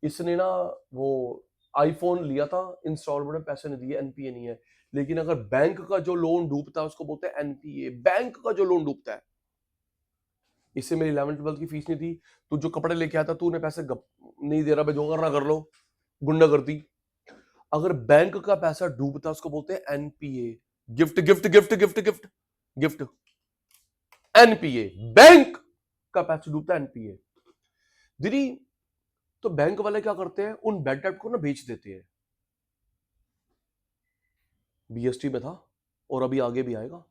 इसने ना वो आईफोन लिया था, इंस्टॉलमेंट में पैसे नहीं दिए, एनपीए नहीं है। लेकिन अगर बैंक का जो लोन डूबता है उसको बोलते हैं एनपीए, बैंक का जो लोन डूबता है। इससे मेरी 11th 12th की फीस नहीं थी, तू जो कपड़े लेके आया था, तूने पैसे नहीं दे रहा, भाई जो करना कर लो, गुंडागर्दी। अगर बैंक का पैसा डूबता है उसको बोलते हैं NPA, gift gift gift gift gift gift, NPA, bank का पैसा डूबता है, एनपीए। दीदी तो बैंक वाले क्या करते हैं, उन बैड डेट को ना बेच देते हैं। बीएसटी में था और अभी आगे भी आएगा,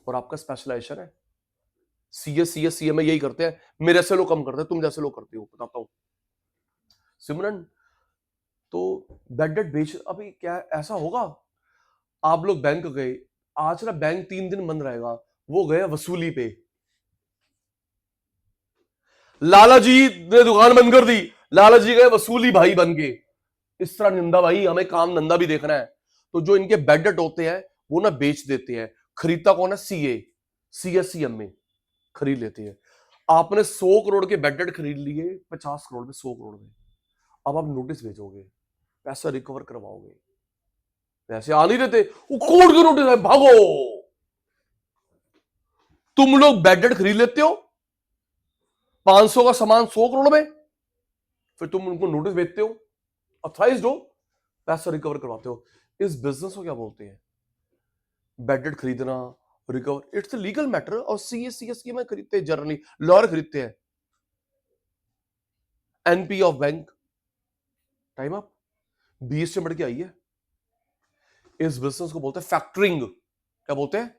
और आपका स्पेशलाइजेशन है। सीएस सीएमए यही करते हैं, मेरे से लोग कम करते हैं, तुम जैसे लोग करते हो, बताता हूं सिमरन। तो बैड डेट बेच, अभी क्या ऐसा होगा, आप लोग बैंक गए, आज ना बैंक 3 दिन बंद रहेगा, वो गए वसूली पे, लाला जी ने दुकान बंद कर दी, लाला जी गए वसूली भाई बन के। इस तरह निंदा भाई, हमें काम धंधा भी देखना है। तो जो इनके बैड डेट होते हैं वो ना बेच देते हैं। खरीदता कौन है? सीएससीएम में खरीद लेते हैं। आपने 100 करोड़ के बैड डेट खरीद लिए 50 करोड़ में, 100 करोड़ में, अब आप नोटिस भेजोगे, पैसा रिकवर करवाओगे। पैसे आ नहीं देते, वो कोर्ट का नोटिस है, भागो। तुम लोग बैड डेट खरीद लेते हो 500 का सामान 100 करोड़ में, फिर तुम उनको नोटिस भेजते हो, ऑथराइज्ड हो, पैसा रिकवर करवाते हो। इस बिजनेस को क्या बोलते हैं? बैड डेट खरीदना, recover, it's a legal matter. और सीएस में खरीदते हैं, जनरली लॉयर खरीदते हैं। NP of bank, time up, 20 से बढ़ के आई है। इस बिजनेस को बोलते हैं फैक्टरिंग। क्या बोलते हैं?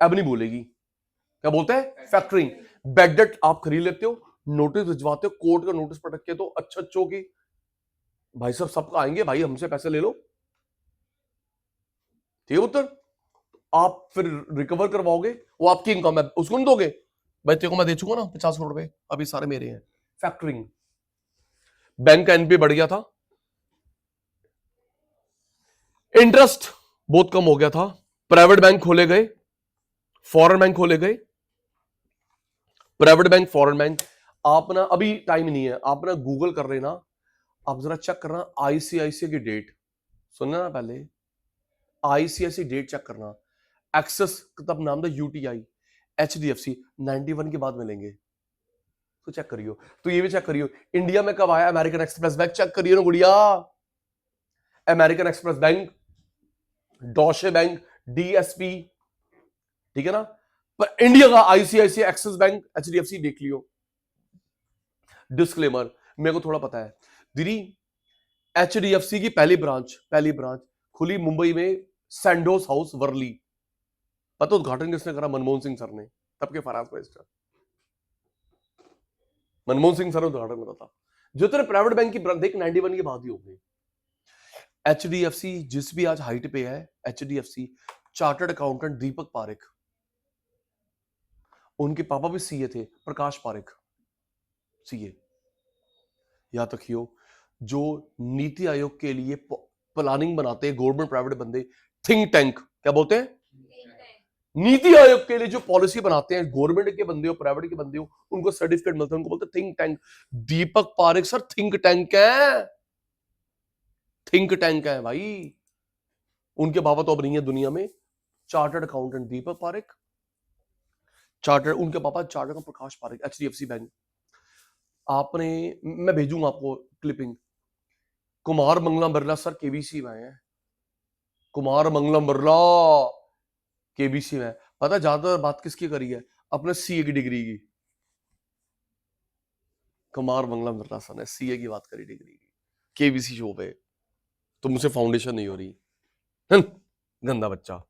अब नहीं बोलेगी। क्या बोलते हैं? फैक्टरिंग। बैड डेट आप खरीद लेते हो, नोटिस भिजवाते हो, कोर्ट का नोटिस पटक के, तो अच्छों की भाई साहब सबका आएंगे, भाई हमसे पैसे ले लो, ठीक है उत्तर। आप फिर रिकवर करवाओगे, वो आपकी इनकम है, उसको नहीं दोगे, भाई तेरे को मैं दे चुका ना 50 करोड़ रुपए, अभी सारे मेरे हैं। फैक्टरिंग। बैंक का एनपी बढ़ गया था, इंटरेस्ट बहुत कम हो गया था, प्राइवेट बैंक खोले गए, फॉरेन बैंक खोले गए, प्राइवेट बैंक, फॉरेन बैंक। आप ना, अभी टाइम नहीं है, आप ना गूगल कर लेना, आप जरा चेक करना आईसीआईसी की डेट, सुनना ना पहले, आईसीआईसी डेट चेक करना। एक्सेस तब नाम था, यूटीआई, एचडीएफसी 91 के बाद मिलेंगे, तो चेक करियो। तो ये भी चेक करियो, इंडिया में कब आया अमेरिकन एक्सप्रेस बैंक, चेक करियो ना गुड़िया। American Express bank, Deutsche bank, DSP, ठीक है ना। पर इंडिया का आईसीआईसीआई, एक्सिस बैंक, एचडीएफसी देख लियो। डिस्क्लेमर, मेरे को थोड़ा पता है दीदी। एचडीएफसी की पहली ब्रांच खुली मुंबई में, सैंडोस हाउस वर्ली। पता उद्घाटन किसने करा? मनमोहन सिंह सर ने, तब के finance minister Manmohan Singh sir उद्घाटन करा था। जो तेरे प्राइवेट बैंक की ब्रांच देख, 91 के बाद ही हो गई। एचडीएफसी जिस भी आज हाइट पे है, HDFC, chartered accountant Deepak Parekh, उनके पापा भी सीए थे, प्रकाश पारेख, सीए। याद रखियो, जो नीति आयोग के लिए प्लानिंग बनाते हैं गवर्नमेंट प्राइवेट बंदे, थिंक टैंक, क्या बोलते हैं? नीति आयोग के लिए जो पॉलिसी बनाते हैं, गवर्नमेंट के बंदे हो, प्राइवेट के बंदे हो, उनको सर्टिफिकेट मिलता है, उनको बोलते हैं think tank. Deepak Parekh sir think tank है, थिंक टैंक है भाई। उनके बाबा तो अब नहीं है दुनिया में। Chartered accountant Deepak Parekh, chartered, उनके पापा चार्टर्ड प्रकाश पारेख, एचडीएफसी बैंक। आपने, मैं भेजूंगा आपको clipping, Kumar Mangalam Birla sir KBC में है, कुमार मंगलम बिरला केबीसी में। पता ज्यादातर बात किसकी करी है? अपने सीए की डिग्री की। कुमार मंगलम बिरला सर ने सीए की बात करी, डिग्री की, केबीसी शो पे। तो मुझसे फाउंडेशन नहीं हो रही, गंदा बच्चा।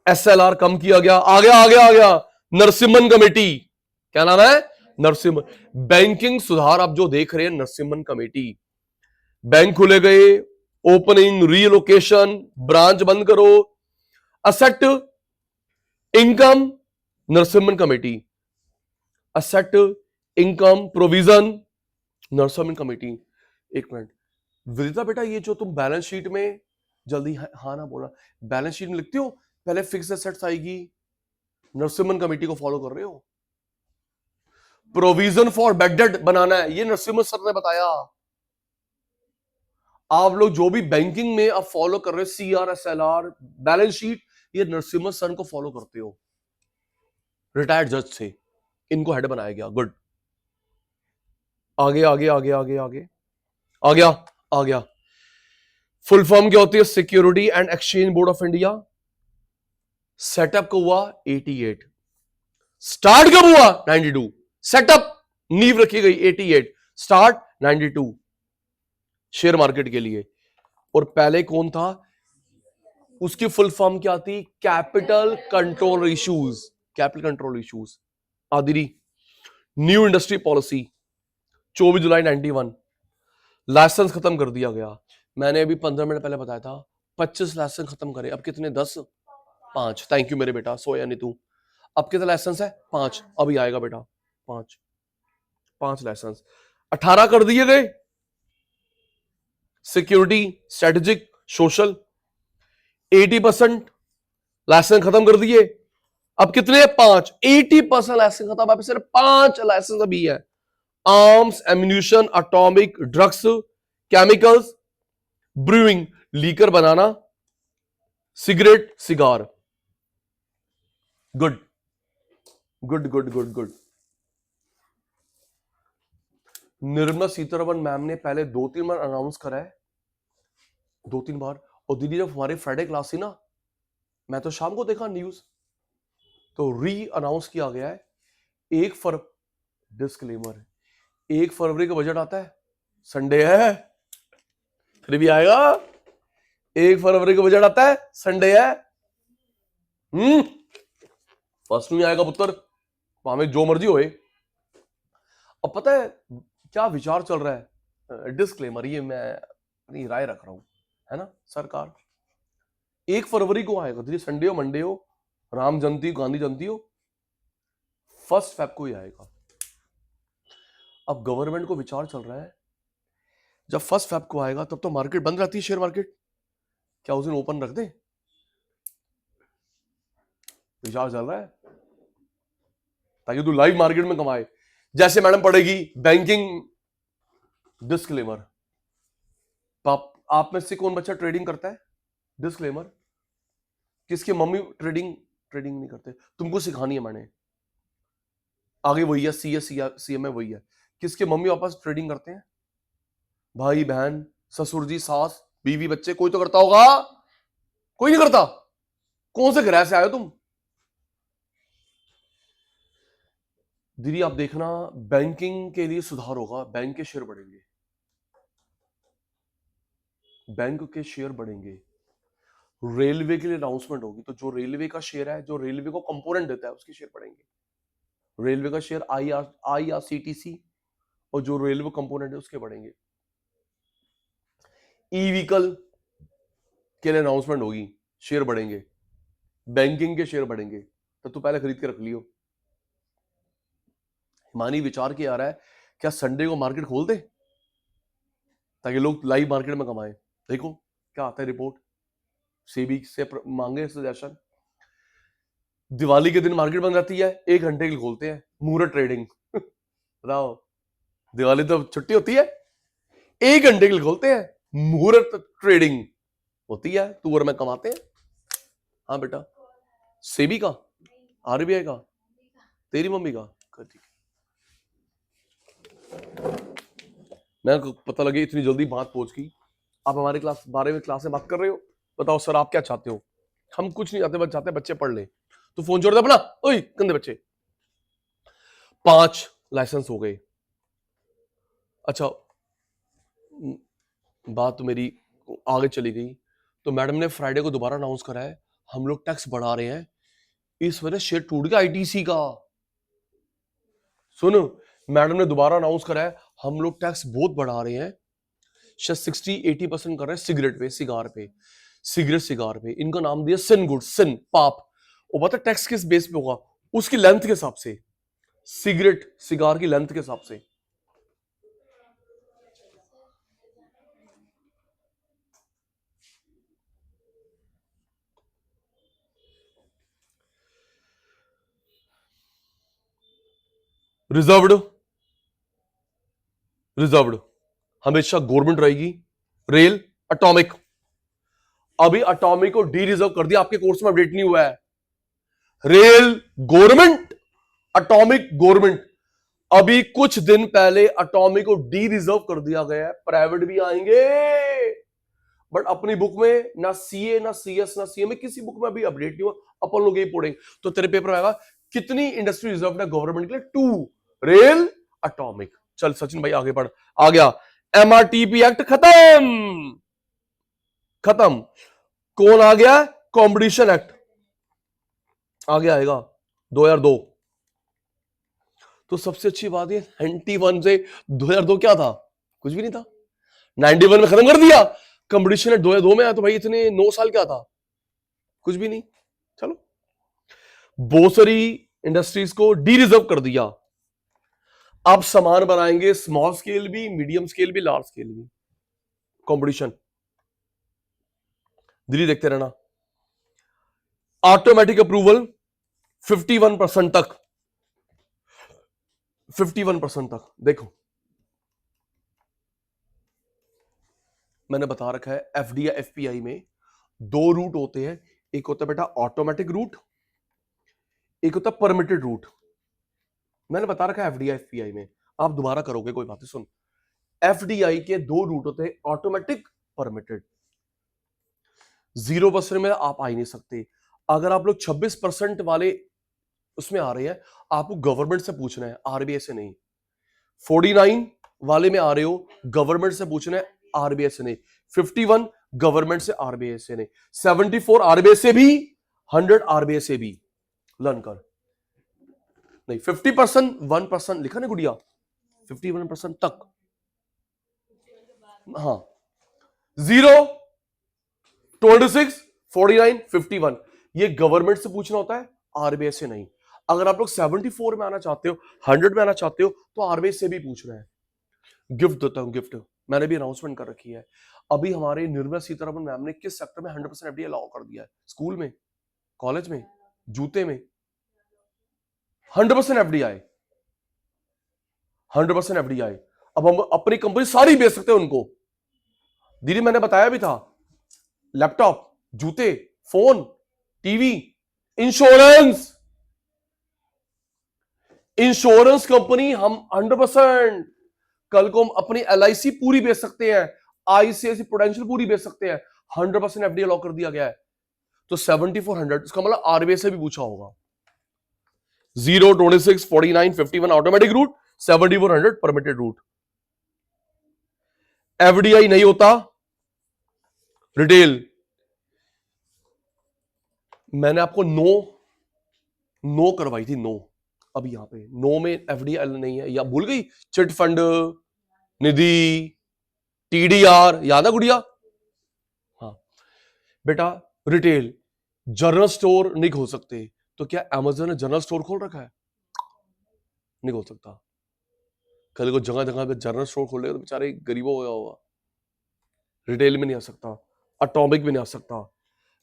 एसएलआर कम किया गया, आ गया नरसिम्हन कमेटी। क्या नाम है? नरसिम्हन। बैंकिंग सुधार आप जो देख रहे हैं, नरसिम्हन कमेटी। बैंक खुले गए, ओपनिंग, रीलोकेशन, ब्रांच बंद करो, asset income, Narasimhan committee. Asset income provision, Narasimhan committee. एक मिनट विदिता बेटा, ये जो तुम बैलेंस शीट में, जल्दी हाँ ना बोला, बैलेंस शीट में लिखते हो पहले फिक्स्ड एसेट्स आएगी, नरसिम्हन कमेटी को फॉलो कर रहे हो। प्रोविजन फॉर बैड डेट बनाना है, ये नरसिम्हन सर ने बताया। आप लोग जो भी बैंकिंग में आप फॉलो कर रहे हो, सीआर, एसएलआर, बैलेंस शीट, ये नरसिम्हन सर को फॉलो करते हो, रिटायर्ड जज से, इनको हेड बनाया गया। गुड। आगे आगे आगे आगे आगे आ गया, आ गया। फुल फॉर्म क्या होती है? Security and exchange board of India. Setup कब हुआ? 88। स्टार्ट कब हुआ? 92। सेटअप, नींव रखी गई 88, स्टार्ट 92, शेयर मार्केट के लिए। और पहले कौन था? उसकी फुल फॉर्म क्या थी? Capital control issues, capital control issues. आदिरी, न्यू इंडस्ट्री पॉलिसी 24 जुलाई 91, लाइसेंस खत्म कर दिया गया। मैंने अभी 15 मिनट पहले बताया था 25 लाइसेंस खत्म करे, अब कितने? 10, 5। थैंक यू मेरे बेटा, सोया नहीं तू। अब कितना लाइसेंस है? 5, अभी आएगा बेटा, 5 लाइसेंस। 18 कर दिए गए, सिक्योरिटी, स्ट्रेटेजिक, सोशल। 80% लाइसेंस खत्म कर दिए, अब कितने? 5। 80% लाइसेंस खत्म, अब सिर्फ 5 लाइसेंस अभी है। Arms, ammunition, atomic, drugs, chemicals, brewing, liquor बनाना, cigarette, cigar. Good good good good good. Nirmala Sitharaman ma'am ने पहले 2-3 बार अनाउंस करा है, 2-3 बार। और दीदी जब हमारे फ्राइडे क्लास थी ना, मैं तो शाम को देखा न्यूज, तो री अनाउंस किया गया है 1 डिस्क्लेमर, 1 फरवरी का बजट आता है, संडे है, फिर भी आएगा। 1 फरवरी का बजट आता है, संडे है। फर्स्ट नहीं आएगा पुत्र, हमें जो मर्जी होए। अब पता है क्या विचार चल रहा है, डिस्क्लेमर, ये मैं अपनी राय रख रहा हूं, है ना। सरकार 1 फरवरी को आएगा, दीदी संडे हो, मंडे हो, राम जयंती हो, गांधी जयंती हो, 1 फेब को ही आएगा। अब गवर्नमेंट को विचार चल रहा है, जब 1 फेब को आएगा तब तो मार्केट बंद रहती है, शेयर मार्केट, क्या उस दिन ओपन रख दे। विचार चल रहा है ताकि तू लाइव मार्केट में कमाए। जैसे मैडम पढ़ेगी बैंकिंग डिस्क्लेमर, आप में से कौन बच्चा ट्रेडिंग करता है, डिस्क्लेमर। किसके मम्मी ट्रेडिंग नहीं करते, तुमको सिखानी है मैंने, आगे वही है, सीएम में वही है। किसके मम्मी पापा ट्रेडिंग करते हैं, भाई बहन, ससुर जी, सास, बीवी, बच्चे, कोई तो करता होगा, कोई नहीं करता। कौन से ग्रह से आए हो तुम। दीदी आप देखना, बैंकिंग के लिए सुधार होगा, बैंक के शेयर बढ़ेंगे, बैंक के शेयर बढ़ेंगे। रेलवे के लिए अनाउंसमेंट होगी, तो जो रेलवे का शेयर है, जो रेलवे को कंपोनेंट देता है, उसके शेयर बढ़ेंगे। रेलवे का शेयर IRCTC, और जो रेलवे कंपोनेंट है उसके बढ़ेंगे। ई व्हीकल के लिए अनाउंसमेंट होगी, शेयर बढ़ेंगे। बैंकिंग के शेयर बढ़ेंगे, तो तू पहले खरीद के रख लियो। हिमानी विचार किया आ रहा है, क्या संडे को मार्केट खोल दे ताकि लोग लाइव मार्केट में कमाएं। देखो क्या आता है रिपोर्ट, सेबी से मांगे सजेशन। दिवाली के दिन मार्केट बंद रहती है, 1 घंटे के लिए खोलते हैं, मुहूर्त ट्रेडिंग। बताओ, दिवाली तो छुट्टी होती है, 1 घंटे के लिए खोलते हैं, मुहूर्त ट्रेडिंग होती है, तू और मैं कमाते हैं। हाँ बेटा, सेबी का, RBI का, तेरी मम्मी का, ठीक है। मैं पता लगे इतनी जल्दी बात पहुंच गई। आप हमारे क्लास 12वीं क्लास में बात कर रहे हो, बताओ सर आप क्या चाहते हो। हम कुछ नहीं चाहते, बस चाहते बच्चे पढ़ ले। तो फोन छोड़ दे अपना, ओए गंदे बच्चे। 5 लाइसेंस हो गए। अच्छा, बात तो मेरी आगे चली गई। तो मैडम ने फ्राइडे को दोबारा अनाउंस करा है, हम लोग टैक्स बढ़ा रहे हैं, इस वजह शेयर टूट गया ITC का। सुनो, मैडम ने दोबारा अनाउंस करा है, हम लोग टैक्स बहुत बढ़ा रहे हैं, शायद 60-80% कर रहे हैं सिगरेट पे, सिगार पे। इनका नाम दिया सिन गुड, सिन पाप। और पता टैक्स किस बेस पे होगा, उसकी लेंथ के हिसाब से, सिगरेट सिगार की लेंथ के हिसाब से। रिजर्व्ड हमेशा गवर्नमेंट रहेगी। रेल, एटॉमिक, अभी एटॉमिक को डी रिजर्व कर दिया, आपके कोर्स में अपडेट नहीं हुआ है। Rail government, atomic government. अभी कुछ दिन पहले एटॉमिक को डी रिजर्व कर दिया गया है, प्राइवेट भी आएंगे, बट अपनी बुक में ना CA ना CS ना CMA, किसी बुक में अभी अपडेट नहीं हुआ, अपन लोग यही पढ़ेंगे। तो तेरे पेपर आएगा, कितनी इंडस्ट्री रिजर्व है गवर्नमेंट के लिए, 2, रेल, एटॉमिक। चल सचिन भाई आगे बढ़, आ गया। MRTP एक्ट खत्म। कौन आ गया, कॉम्पिटिशन एक्ट आगे आएगा, 2002। तो सबसे अच्छी बात है 91 से 2002 क्या था, कुछ भी नहीं था। 91 में खत्म कर दिया, कंपटीशन एक्ट 2002 में आया, तो भाई इतने 9 साल क्या था, कुछ भी नहीं। चलो, बहुत सारी इंडस्ट्रीज को डी रिजर्व कर दिया। अब सामान बनाएंगे स्मॉल स्केल भी, मीडियम स्केल भी, लार्ज स्केल भी। कंपटीशन दिल्ली देखते रहना। ऑटोमेटिक अप्रूवल 51% तक, 51% तक। देखो मैंने बता रखा है एफडी या एफपीआई में दो रूट होते हैं, एक होता है बेटा ऑटोमेटिक रूट, एक होता है परमिटेड रूट। मैंने बता रखा है एफडीआई एफपीआई में, आप दोबारा करोगे कोई बात नहीं, सुन। एफडीआई के दो रूट होते हैं, ऑटोमेटिक, परमिटेड। 0% में आप आ ही नहीं सकते। अगर आप लोग 26% वाले उसमें आ रहे हैं, आपको गवर्नमेंट से पूछना है, आरबीआई से नहीं। 49 वाले में आ रहे हो, गवर्नमेंट से पूछना है, आरबीआई से नहीं। 51 गवर्नमेंट से, आरबीआई से नहीं। 74 आरबीआई से भी, 100 आरबीआई से भी। लर्न कर। नहीं, 50% 1% लिखा ना गुड़िया, 51% तक। हाँ, 0, 26, 49, 51 ये गवर्नमेंट से पूछना होता है, आरबीआई से नहीं। अगर आप लोग 74 में आना चाहते हो, 100 में आना चाहते हो, तो आरबीआई से भी पूछना है। गिफ्ट देता हूं, गिफ्ट मैंने भी अनाउंसमेंट कर रखी है। अभी हमारे निर्मला सीतारमण मैम ने किस सेक्टर में 100% एफडीआई अलाउ कर दिया है? स्कूल में, कॉलेज में, जूते में 100% एफडीआई, 100% एफडीआई। अब हम अपनी कंपनी सारी बेच सकते हैं उनको। दीदी मैंने बताया भी था, लैपटॉप, जूते, phone, TV, insurance, insurance company हम 100%। कल को हम अपनी एलआईसी पूरी बेच सकते हैं, आईसीआईसी प्रूडेंशियल पूरी बेच सकते हैं। 100% एफडीआई लॉक कर दिया गया है। तो 7400 इसका मतलब आरबीआई से भी पूछा होगा। 0, 26, 49, 51 automatic route, 7400 permitted route. FDI नहीं होता रिटेल। मैंने आपको नो करवाई थी, नो। अब यहां पे नो में एफडीआई नहीं है, या भूल गई? चिट फंड, निधि, टीडीआर, याद है गुड़िया? हाँ बेटा, रिटेल, जनरल स्टोर नहीं खोल सकते। तो क्या अमेजन ने जनरल स्टोर खोल रखा है? नहीं खोल सकता। कल को जगह जगह पे जनरल स्टोर खोलेगा तो बेचारे गरीबों हो गया होगा। रिटेल में नहीं आ सकता, एटॉमिक में नहीं आ सकता,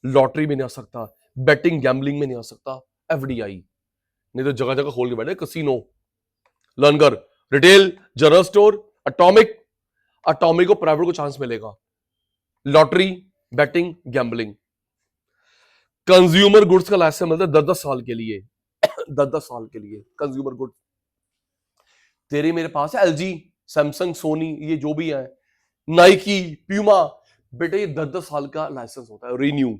लॉटरी में नहीं आ सकता, बेटिंग गैम्बलिंग में नहीं आ सकता, एफडीआई। नहीं तो जगह जगह खोल के बैठे कसिनो। लर्न कर। Retail, general store, atomic, atomic को प्राइवेट को चांस मिलेगा, lottery, betting, gambling. Consumer goods का लाइसेंस मिलता है 10-10 साल के लिए। 10-10 साल के लिए कंज्यूमर गुड्स। तेरे मेरे पास है एलजी, सैमसंग, सोनी, ये जो भी है, नाइकी, प्यूमा, बेटे ये 10-10 साल का लाइसेंस होता है, रिन्यू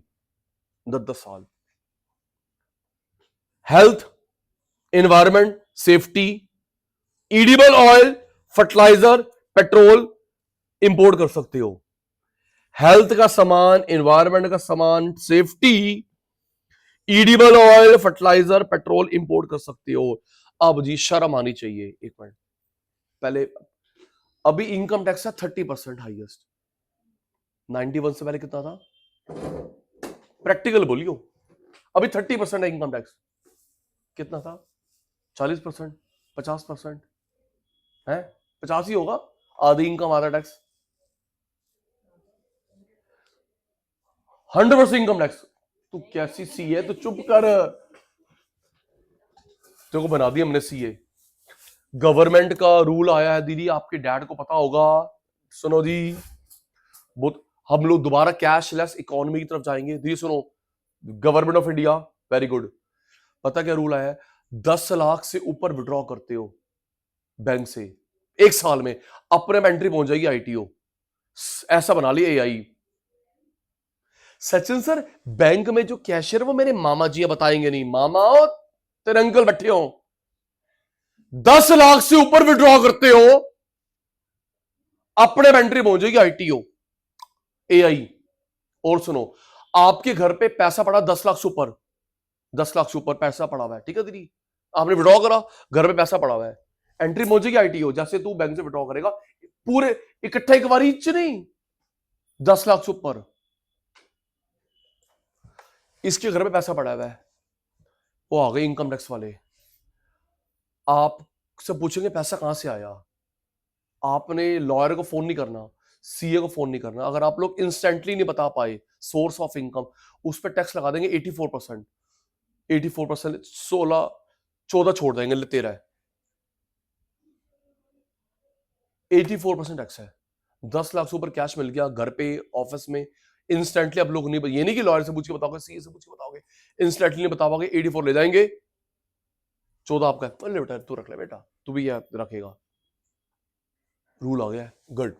10-10 साल। Health, environment, safety, edible oil, fertiliser, petrol import कर सकते हो। हेल्थ का सामान, एनवायरमेंट का सामान, safety, edible oil, fertiliser, petrol import कर सकते हो। अब जी शर्म आनी चाहिए, एक मिनट पहले। अभी इनकम टैक्स है 30% हाईएस्ट। 91 से पहले कितना था? प्रैक्टिकल बोलियो। अभी 30% है इनकम टैक्स। कितना था? 40%, 50% है, 50 ही होगा। आधी इनकम आधा टैक्स, 100% इनकम टैक्स। तू कैसी सी है? तू चुप कर। तेरे को बना दिया हमने सीए। गवर्नमेंट का रूल आया है दीदी, आपके डैड को पता होगा। सुनो जी, बहुत हम लोग दोबारा कैशलेस इकोनॉमी की तरफ जाएंगे। दीदी सुनो, government of India, very good. पता क्या रूल आया है? 10 लाख से ऊपर विड्रॉ करते हो बैंक से, एक साल में अपने में एंट्री पहुंच जाएगी आईटीओ। ऐसा बना लिया एआई। सचिन सर, बैंक में जो कैशियर वो मेरे मामा जी बताएंगे नहीं? मामा तेरे अंकल बैठे हो। 10 लाख से ऊपर विड्रॉ करते हो, अपने में एंट्री पहुंच जाएगी आईटीओ, एआई। और सुनो, आपके घर पे पैसा पड़ा 10 लाख से ऊपर, 10 लाख से ऊपर पैसा पड़ा हुआ है, ठीक है दीदी, आपने विड्रॉ करा, घर पे पैसा पड़ा हुआ है, एंट्री पहुंचेगी आईटीओ। जैसे तू बैंक से विड्रॉ करेगा पूरे इकट्ठा एक बार नहीं, 10 लाख से ऊपर, इसके घर पे पैसा पड़ा हुआ है, वो आ गए इनकम टैक्स वाले। आपसे पूछेंगे पैसा कहां से आया। आपने लॉयर को फोन नहीं करना, सीए को फोन नहीं करना। अगर आप लोग इंस्टेंटली नहीं बता पाए सोर्स ऑफ इनकम, उस पर टैक्स लगा देंगे 84%। 84%, 16, 14 छोड़ देंगे, लेते रहे। 84% टैक्स है। 10 लाख से ऊपर कैश मिल गया घर पे, ऑफिस में, इंस्टेंटली आप लोग नहीं, ये नहीं कि लॉयर से पूछ के बताओगे, सीए से पूछ के बताओगे, इंस्टेंटली नहीं बता पाओगे, 84 ले जाएंगे, 14 आपका है, ले बेटा तू रख ले, बेटा तू भी ये रखेगा, रूल आ गया है, गुड।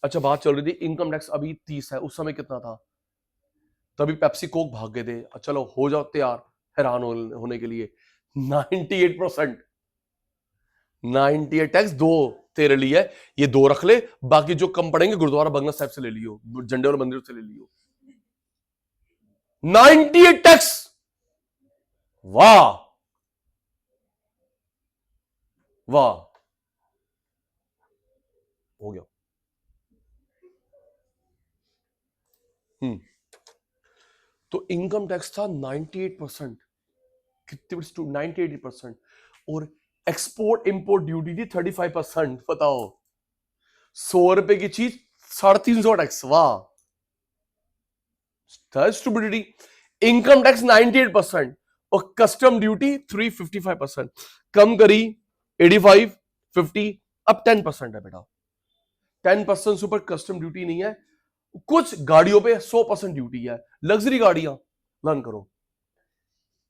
अच्छा बात चल रही थी इनकम टैक्स अभी 30 है, उस समय कितना था? तभी पेप्सी कोक भाग गए थे, चलो हो जाओ तैयार हैरान होने के लिए, 98%। 98 टैक्स दो तेरे लिए है, ये दो रख ले, बाकी जो कम पड़ेंगे गुरुद्वारा बंगला साहिब से ले लियो, झंडे वाले मंदिर से ले लियो। 98 टैक्स, वाह वाह, हो गया। तो इनकम टैक्स था 98%, कितने 98%, और एक्सपोर्ट इंपोर्ट ड्यूटी थी 35%। बताओ 100 रुपए की चीज 350 टैक्स, वाह, स्टूपिडिटी। इनकम टैक्स 98% और कस्टम ड्यूटी 355%, कम करी 85, 50, अब 10% है बेटा। 10% से ऊपर कस्टम ड्यूटी नहीं है, कुछ गाड़ियों पे 100% ड्यूटी है, लग्जरी गाड़ियां लर्न करो।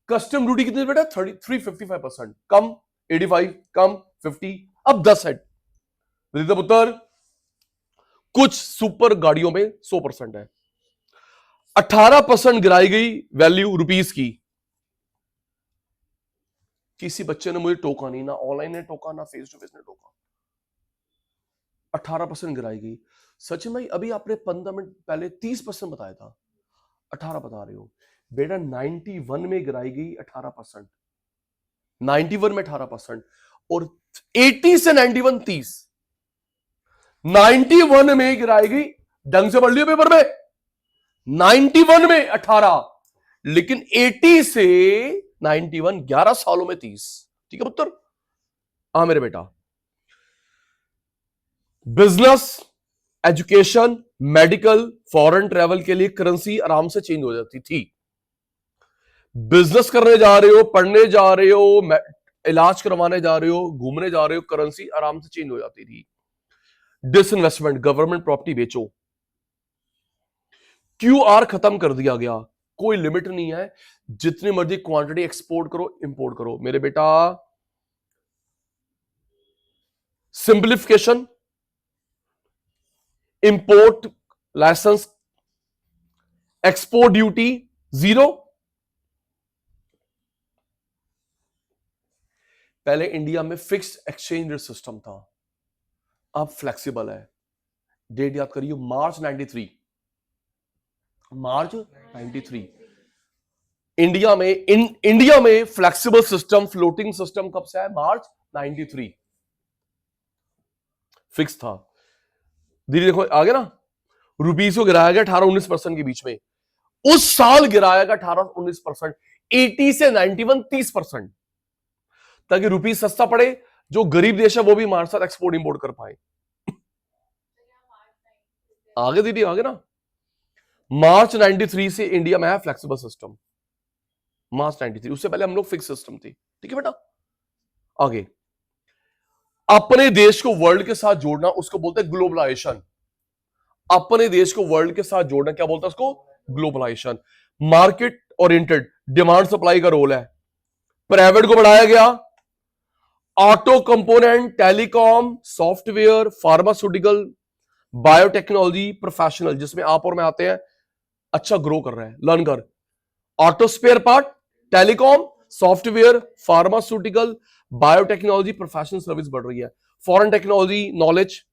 कस्टम ड्यूटी कितनी बेटा? 355%, कम 85, कम 50, अब 10 है पुत्र। कुछ सुपर गाड़ियों में 100% है। 18% गिराई गई वैल्यू रुपीस की। किसी बच्चे ने मुझे टोका नहीं, ना ऑनलाइन ने टोका, ना फेस टू फेस ने टोका। 18% गिराई गई। सचिन भाई अभी आपने 15 मिनट पहले 30% बताया था, 18 बता रहे हो बेटा। 91 में गिराई गई 18%, 91 में 18%, और 80 से 91 30, 91 में गिराई गई, ढंग से पढ़ लियो पेपर में, 91 में 18, लेकिन 80 से 91 11 सालों में 30। ठीक है पुत्र, हाँ मेरे बेटा। Business, education, medical, foreign travel के लिए करेंसी आराम से चेंज हो जाती थी। बिजनेस करने जा रहे हो, पढ़ने जा रहे हो, इलाज करवाने जा रहे हो, घूमने जा रहे हो, करेंसी आराम से चेंज हो जाती थी। डिसइन्वेस्टमेंट, गवर्नमेंट प्रॉपर्टी बेचो। क्यूआर खत्म कर दिया गया, कोई लिमिट नहीं है, जितनी मर्जी क्वांटिटी एक्सपोर्ट करो इंपोर्ट करो मेरे बेटा। Simplification, import licence, export duty zero. पहले इंडिया में फिक्स्ड एक्सचेंज रेट सिस्टम था, अब फ्लेक्सिबल है। डेट याद करिए, मार्च 93, मार्च 93। इंडिया में फ्लेक्सिबल सिस्टम, फ्लोटिंग सिस्टम कब से है? मार्च 93। फिक्स था, धीरे देखो आगे ना, रुपीस को गिराया गया 18-19% के बीच में, उस साल गिराया गया 18-19%, 80 से 91 30%, ताकि रुपी सस्ता पड़े, जो गरीब देश है वो भी हमारे साथ एक्सपोर्ट इंपोर्ट कर पाए। आगे दीदी आगे ना, मार्च 93 से इंडिया में है फ्लेक्सिबल सिस्टम, मार्च 93, उससे पहले हम लोग फिक्स सिस्टम थी। ठीक है बेटा, आगे अपने देश को वर्ल्ड के साथ जोड़ना, उसको बोलते हैं ग्लोबलाइजेशन। अपने देश को वर्ल्ड के साथ जोड़ना क्या बोलते हैं उसको? Globalisation. Market oriented, demand supply का रोल है, प्राइवेट को बढ़ाया गया। Auto component, telecom, software, pharmaceutical, biotechnology, professional, जिसमें आप और मैं आते हैं, अच्छा ग्रो कर रहे हैं, लर्न कर। Auto spare part, telecom, software, pharmaceutical, biotechnology, professional service बढ़ रही है। Foreign technology, knowledge,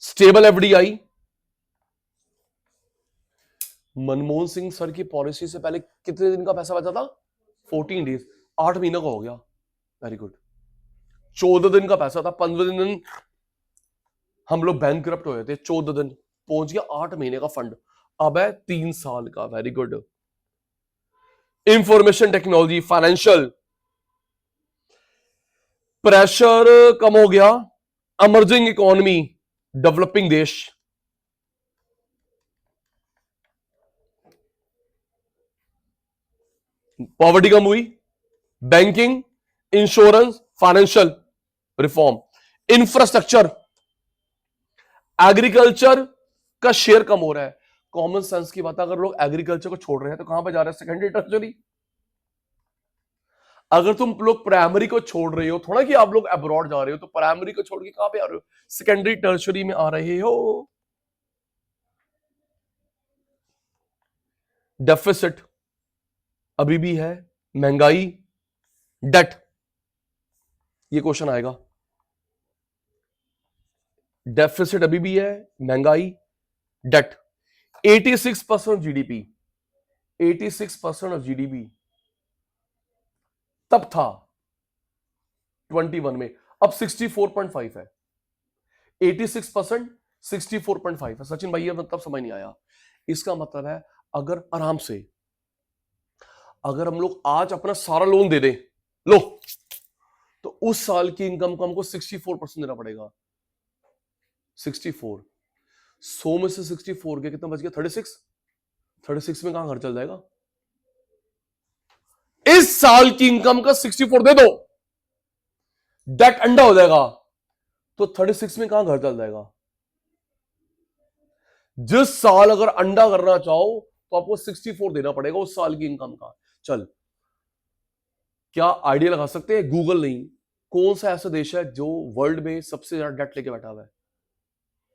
stable FDI. Manmohan Singh sir की पॉलिसी से पहले कितने दिन का पैसा बचा था? 14 डेज, 8 महीने का हो गया, वेरी गुड। 14 दिन का पैसा था, 15 दिन हम लोग बैंकक्रप्ट हुए थे, 14 दिन पहुंच गया 8 महीने का फंड, अब है 3 साल का, very good. Information technology, financial, pressure कम हो गया, इमर्जिंग इकोनॉमी, डेवलपिंग देश, पॉवर्टी कम हुई, banking, insurance, financial reform, infrastructure, agriculture का शेयर कम हो रहा है। कॉमन सेंस की बात है, अगर लोग एग्रीकल्चर को छोड़ रहे हैं तो कहां पे जा रहे हैं? Secondary tertiary. अगर तुम लोग प्राइमरी को छोड़ रहे हो, थोड़ा कि आप लोग अब्रॉड जा रहे हो, तो प्राइमरी को छोड़ के कहां पे आ रहे हो? सेकेंडरी टर्सरी में आ रहे हो। डेफिसिट अभी भी है, महंगाई, डेट, ये क्वेश्चन आएगा। डेफिसिट अभी भी है, महंगाई, डेट। 86% जीडीपी, 86% ऑफ जीडीपी तब था 21 में, अब 64.5 है। 86%, 64.5 है। सचिन भैया मतलब समझ नहीं आया। इसका मतलब है अगर आराम से, अगर हम लोग आज अपना सारा लोन दे दें, लो, तो उस साल की इनकम को हमको 64% देना पड़ेगा। 64, 100 में से 64 के कितना बच गया? 36। 36 में कहां घर चल जाएगा? इस साल की इनकम का 64 दे दो, डेट अंडा हो जाएगा, तो 36 में कहां घर चल जाएगा? जिस साल अगर अंडा करना चाहो तो आपको 64 देना पड़ेगा उस साल की इनकम का। चल, क्या आइडिया लगा सकते हैं? गूगल नहीं, कौन सा ऐसा देश है जो वर्ल्ड में सबसे ज्यादा डेट लेके बैठा हुआ है?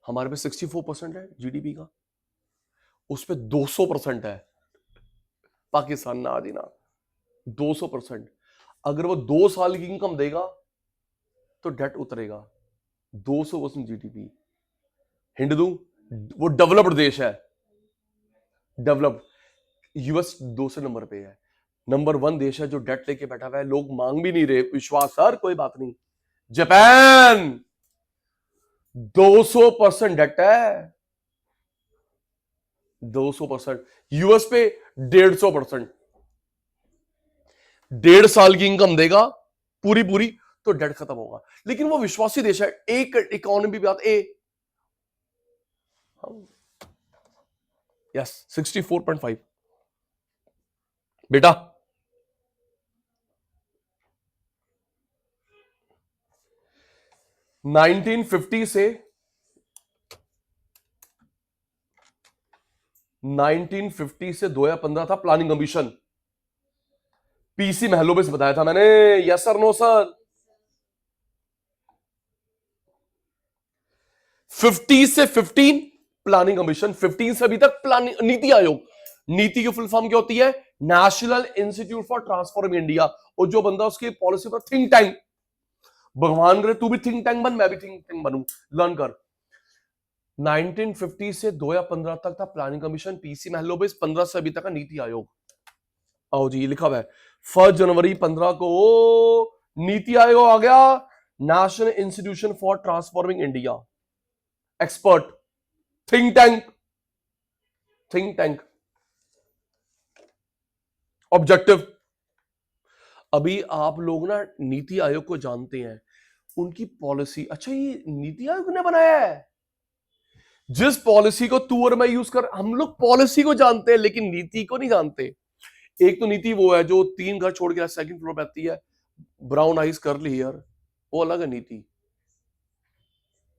हमारे पे 64% है जीडीपी का, उस पे 200% है। पाकिस्तान ना आदि ना, 200%। अगर वो 2 साल की इनकम देगा तो डेट उतरेगा। 200% जीडीपी। हिंट दूं, वो डेवलप्ड देश है, डेवलप्ड। यूएस दूसरे नंबर पे है, नंबर 1 देश है जो डेट लेके बैठा हुआ है, लोग मांग भी नहीं रहे। विश्वास सर, कोई बात नहीं। जापान 200% डेट है, 200%। यूएस पे 150%। 1.5 साल की इनकम देगा पूरी पूरी तो डेट खत्म होगा। लेकिन वो विश्वासी देश है। एक इकोनॉमी बात ए, यस 64.5 बेटा। नाइनटीन 1950 से 2015 था प्लानिंग कमीशन। पीसी महलोबे से बताया था मैंने, यस सर नो सर। 50 से 15 प्लानिंग कमीशन, 15 से अभी तक प्लानिंग नीति आयोग। नीति की फुल फॉर्म क्या होती है? National institute for transforming India. और जो बंदा उसकी पॉलिसी पर थिंक टैंक, भगवान करे तू भी थिंक टैंक बन, मैं भी थिंक टैंक बनूं, लर्न कर। 1950 से 2015 तक था प्लानिंग कमीशन, पीसी महलोबे। 15 से अभी तक का नीति आयोग। आओ जी, लिखा हुआ है 1 जनवरी 15 को नीति आयोग आ गया, national institution for transforming India. Expert, think tank, think tank, objective. अभी आप लोग ना नीति आयोग को जानते हैं, उनकी पॉलिसी। अच्छा, ये नीति आयोग ने बनाया है? जिस पॉलिसी को तू और मैं यूज कर, हम लोग पॉलिसी को जानते हैं लेकिन नीति को नहीं जानते। एक तो नीति वो है जो 3 घर छोड़ के सेकंड फ्लोर पे आती है, ब्राउन आइज कर्ली हेयर, वो अलग है नीति।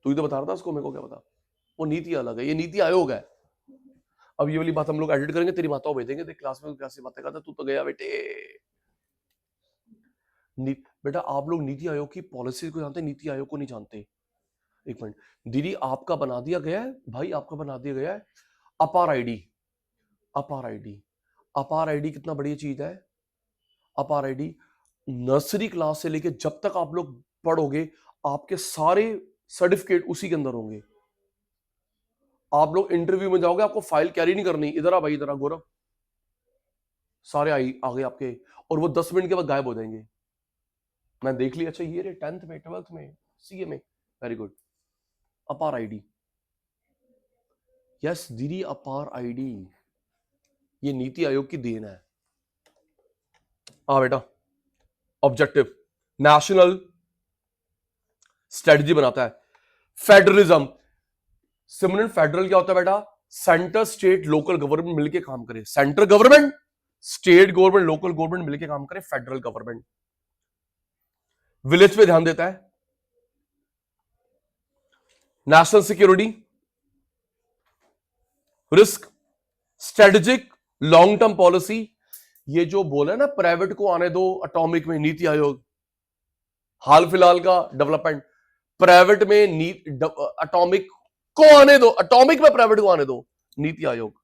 तू ही तो बता रहा था उसको, मेरे को क्या पता। वो नीति अलग है, ये नीति आयोग है। अब ये वाली बात हम लोग एडिट करेंगे, तेरी माताओं भेजेंगे, देख क्लास में कैसी बातें करता, तू तो गया बेटे। बेटा आप लोग नीति आयोग की पॉलिसी को जानते, नीति आयोग को नहीं जानते। एक मिनट दीदी, आपका बना दिया गया है भाई, आपका बना दिया गया है अपार आईडी। अपार आईडी, अपार आईडी कितना बढ़िया चीज है। अपार आईडी नर्सरी क्लास से लेके जब तक आप लोग पढ़ोगे, आपके सारे सर्टिफिकेट उसी के अंदर होंगे। आप लोग इंटरव्यू में जाओगे, आपको फाइल कैरी नहीं करनी। इधर आ भाई, इधर आ गौरव, सारे आ गए आपके, और वो 10 मिनट के बाद गायब हो जाएंगे। मैं देख लिया। अच्छा ये रे 10th में, 12th में, सीए में, वेरी गुड। अपार आईडी, यस दीदी, अपार आईडी ये नीति आयोग की देन है। हाँ बेटा, ऑब्जेक्टिव, नेशनल स्ट्रेटजी बनाता है। फेडरलिज्म, सिमरन फेडरल क्या होता है बेटा? सेंटर स्टेट लोकल गवर्नमेंट मिलके काम करे। Central government, state government, local government मिलके काम करे, फेडरल गवर्नमेंट। विलेज पे ध्यान देता है। National security, risk, strategic, long term policy. ये जो बोला ना प्राइवेट को आने दो एटॉमिक में, नीति आयोग हाल फिलहाल का डेवलपमेंट, प्राइवेट में एटॉमिक को आने दो, एटॉमिक में प्राइवेट को आने दो, NITI Aayog.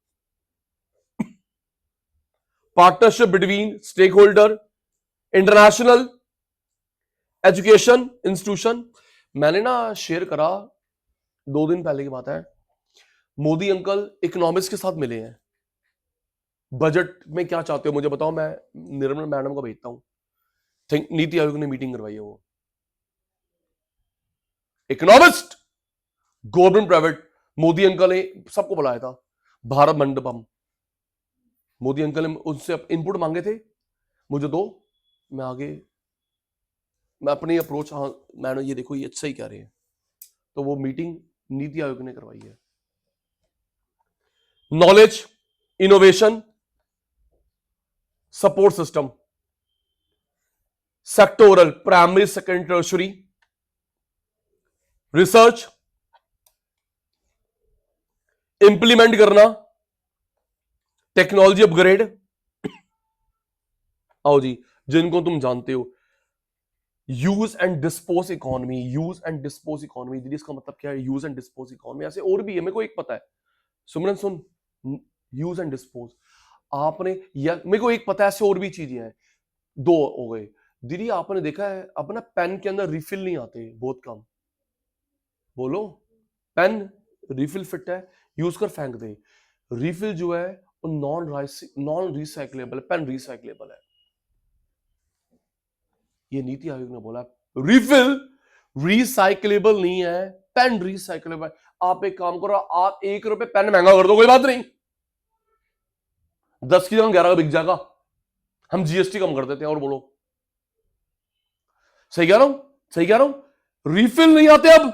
Partnership between stakeholder, international education institution. मैंने ना शेयर करा 2 दिन पहले की बात है, मोदी अंकल इकोनॉमिक्स के साथ मिले हैं, बजट में क्या चाहते हो मुझे बताओ, मैं निर्मला मैडम को भेजता हूं, नीति आयोग ने मीटिंग करवाई है वो, economist, government private. Modi uncle ने सबको बुलाया था भारत मंडपम, मोदी अंकल ने उनसे इनपुट मांगे थे, मुझे दो, मैं आगे मैं अपनी अप्रोच, हाँ मैंने ये देखो ये अच्छा ही कह रहे हैं, तो वो मीटिंग नीति आयोग ने करवाई है। Knowledge, innovation, support system, sectoral, primary secondary tertiary, research, implement करना, टेक्नोलॉजी अपग्रेड। आओ जी, जिनको तुम जानते हो, use and dispose economy, use and dispose economy, दीदी इसका मतलब क्या है? यूज एंड डिस्पोज इकोनॉमी, ऐसे और भी है, मेरे को एक पता है, सुमरन सुन, यूज एंड डिस्पोज आपने, या मेरे को एक पता है, ऐसे और भी चीजें हैं, 2 हो गए। दीदी आपने देखा है अपना पेन के अंदर रिफिल नहीं आते, बहुत कम, बोलो, पेन रिफिल फिट है, यूज कर फेंक दे, रिफिल जो है वो नॉन रिसाइकलेबल, पेन रिसाइकलेबल है, ये नीति आयोग ने बोला। रिफिल रिसाइकलेबल नहीं है, पेन रिसाइकलेबल। आप एक काम करो, आप 1 रुपए पेन महंगा कर दो, कोई बात नहीं, 10 की जगह 11 का बिक जाएगा, हम जीएसटी कम कर देते हैं, और बोलो सही कह रहा हूं, सही कह रहा हूं। रिफिल नहीं आते अब,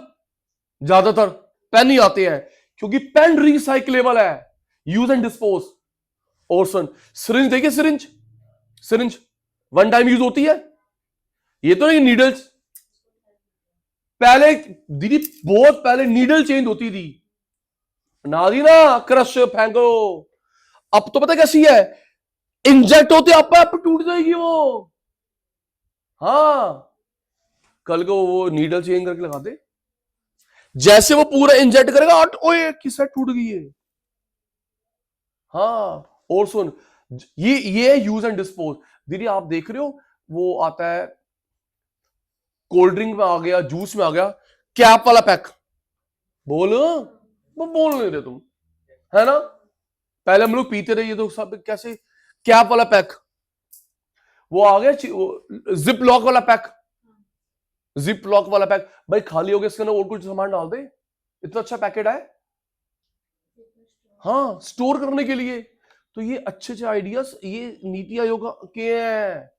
ज्यादातर पेन ही आते हैं, क्योंकि पेन रिसाइकलेबल है, यूज एंड डिस्पोज। और सुन, सिरिंज देखिए, सिरिंज, सिरिंज 1 टाइम यूज होती है, ये तो नहीं नीडल्स, पहले दीदी बहुत पहले नीडल चेंज होती थी, ना दी ना क्रश फेंको, अब तो पता कैसी है, इंजेक्ट होते आप टूट जाएगी वो, हाँ, कल को वो नीडल चेंज करके लगा दे, जैसे वो पूरा इंजेक्ट करेगा, ओए किस साइड टूट गई है, हाँ। और सुन, ये यूज एंड डिस्पोज, दीदी आप देख रहे हो, वो आता है कोल्ड ड्रिंक में आ गया, जूस में आ गया, कैप वाला पैक, बोल, वो बोल नहीं रहे तुम, है ना, पहले हम लोग पीते रहे, ये तो सब कैसे, कैप वाला पैक, वो आ गया जिप लॉक वाला पैक, जिप लॉक वाला पैक, भाई खाली हो गया, इसके अंदर और कुछ सामान डाल दे, इतना अच्छा पैकेट है, हाँ, स्टोर करने के लिए। तो ये अच्छे अच्छे आइडियाज ये नीति आयोग के हैं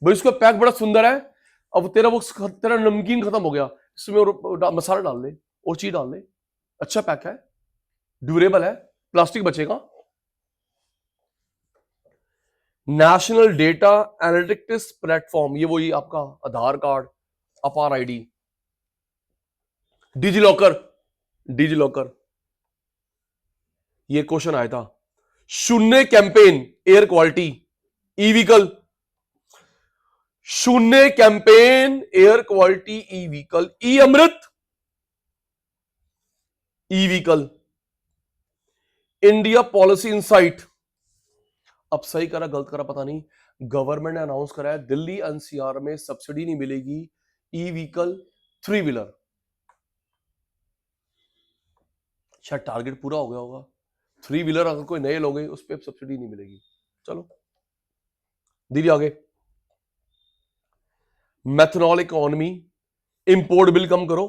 भाई, इसका पैक बड़ा सुंदर है। अब तेरा नमकीन खत्म हो गया, इसमें और मसाला डाल ले, और चीज डाल ले, अच्छा पैक है, ड्यूरेबल है, प्लास्टिक बचेगा। नेशनल डेटा एनालिटिक्स प्लेटफॉर्म, ये वही आपका आधार कार्ड, अपार ID, digi locker, digi locker, ये क्वेश्चन आया था, शून्य campaign air quality, e vehicle, शून्य campaign air quality e vehicle, ई अमृत e vehicle, India policy insight, अब सही करा गलत करा पता नहीं, गवर्नमेंट ने अनाउंस करा है दिल्ली एनसीआर में सब्सिडी नहीं मिलेगी ई व्हीकल 3 व्हीलर, शायद टारगेट पूरा हो गया होगा, 3 व्हीलर अगर कोई नए लोगे उस पर सब्सिडी नहीं मिलेगी। चलो दीदी आगे, मैथनॉल इकोनॉमी, इंपोर्ट बिल कम करो,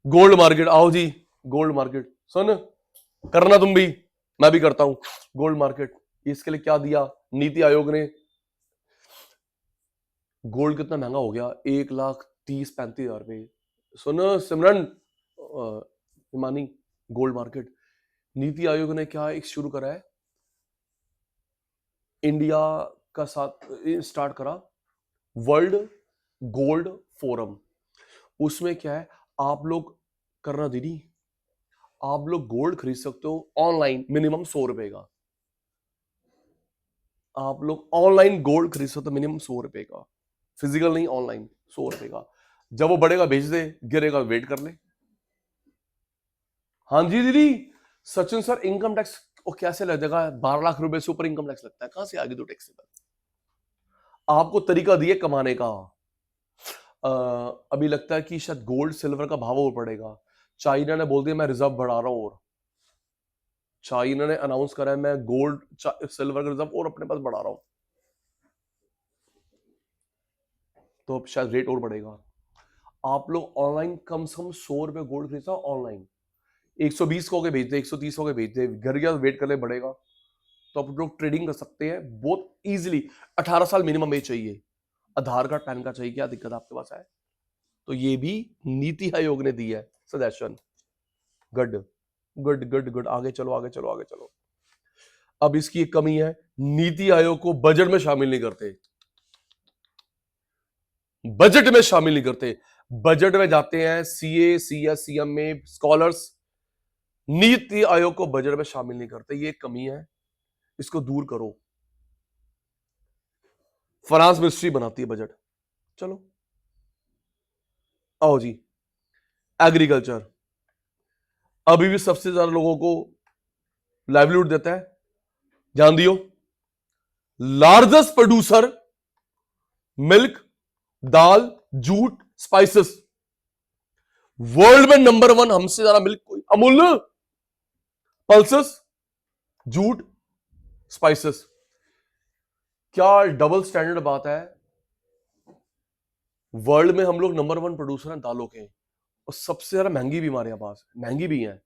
गोल्ड मार्केट, आओ जी, गोल्ड मार्केट, सुन करना तुम भी, मैं भी करता हूं, गोल्ड मार्केट, इसके लिए क्या दिया नीति आयोग ने, गोल्ड कितना महंगा हो गया, 1,30,35,000 रुपए, सुन सिमरन, हिमानी, गोल्ड मार्केट, नीति आयोग ने क्या एक शुरू करा है, इंडिया का साथ स्टार्ट करा, वर्ल्ड गोल्ड फोरम, उसमें क्या है, आप लोग करना दीदी, आप लोग गोल्ड खरीद सकते हो ऑनलाइन मिनिमम 100 रुपए का। आप लोग ऑनलाइन गोल्ड खरीद सकते हो मिनिमम 100 रुपए का, फिजिकल नहीं, ऑनलाइन 100 रुपए का। जब वो बढ़ेगा बेच दे, गिरेगा वेट कर ले। हाँ जी दीदी। सचिन सर, इनकम टैक्स वो कैसे लगेगा? 12 लाख रुपए से ऊपर इनकम टैक्स लगता है, कहां से आगे तो टैक्सेबल? आपको तरीका दिए कमाने का। अभी लगता है कि शायद गोल्ड सिल्वर का भाव और बढ़ेगा। चाइना ने बोल दिया मैं रिजर्व बढ़ा रहा हूं, और चाइना ने अनाउंस करा है मैं गोल्ड सिल्वर का रिजर्व और अपने पास बढ़ा रहा हूं, तो शायद रेट और बढ़ेगा। आप लोग ऑनलाइन कम से कम 100 रुपए गोल्ड खरीदता ऑनलाइन, 120 को के भेज दे, 130 को के भेज दे, घर गया वेट कर ले बढ़ेगा, तो आप लोग ट्रेडिंग कर सकते हैं बहुत इजीली। 18 साल मिनिमम एज चाहिए, आधार कार्ड पैन कार्ड चाहिए, क्या दिक्कत आपके पास है? तो ये भी नीति आयोग ने दी है suggestion. Good good good good, आगे चलो आगे चलो आगे चलो। अब इसकी एक कमी है, नीति आयोग को बजट में शामिल नहीं करते, बजट में शामिल नहीं करते। बजट में जाते हैं सीए सीएस सीएम में स्कॉलर्स, नीति आयोग को बजट में शामिल नहीं करते, ये एक कमी है, इसको दूर करो। फाइनेंस मिनिस्ट्री बनाती है बजट। चलो आओ जी, एग्रीकल्चर अभी भी सबसे ज्यादा लोगों को लाइवलीहुड देता है, ध्यान दियो। लार्जेस्ट प्रोड्यूसर मिल्क, दाल, जूट, स्पाइसेस, वर्ल्ड में नंबर 1 हमसे ज्यादा मिल्क कोई, अमूल, पल्सेस, जूट, स्पाइसेस। क्या डबल स्टैंडर्ड बात है? वर्ल्ड में हम लोग नंबर 1 प्रोड्यूसर हैं दालों के, और सबसे ज्यादा महंगी भी हमारे पास, महंगी भी है।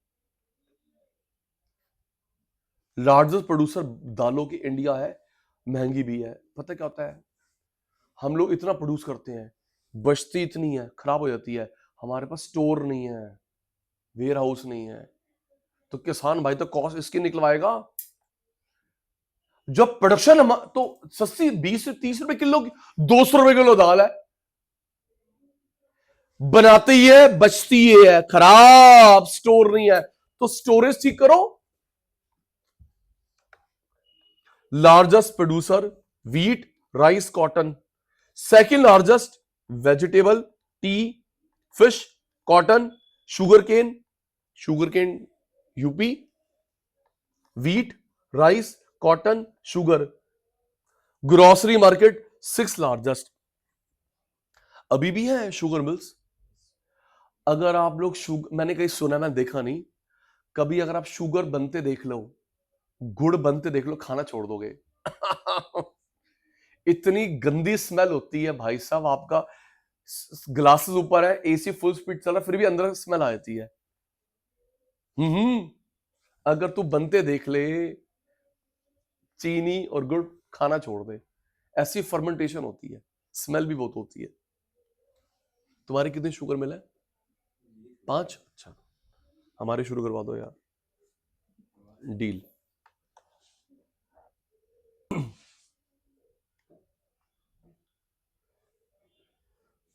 लार्जेस्ट प्रोड्यूसर दालों की इंडिया है, महंगी भी है। पता क्या होता है, हम लोग इतना प्रोड्यूस करते हैं, बचती इतनी है, खराब हो जाती है, हमारे पास स्टोर नहीं है, वेयर हाउस नहीं है, तो किसान भाई तो कॉस्ट इसकी निकलवाएगा। जब प्रोडक्शन तो सस्ती 20 से 30 रुपए किलो, 200 रुपए किलो दाल है, बनाती है बचती है, खराब स्टोर नहीं है, तो स्टोरेज ठीक करो। Largest producer wheat, rice, cotton, second largest vegetable, tea, fish, cotton, sugar cane UP, wheat, rice, cotton, sugar. Grocery market 6 largest, अभी भी है शुगर मिल्स। अगर आप लोग शुगर, मैंने कहीं सुना, मैं देखा नहीं कभी, अगर आप शुगर बनते देख लो, गुड़ बनते देख लो, खाना छोड़ दोगे। इतनी गंदी स्मेल होती है भाई साहब, आपका ग्लासेस ऊपर है, एसी फुल स्पीड चल रहा, फिर भी अंदर स्मेल आ जाती है। अगर तू बनते देख ले, चीनी और गुड़ खाना छोड़ दे, ऐसी फर्मेंटेशन होती है, स्मेल भी बहुत होती है। तुम्हारी कितनी शुगर मिला है? 5? अच्छा, हमारे शुरू करवा दो यार, deal.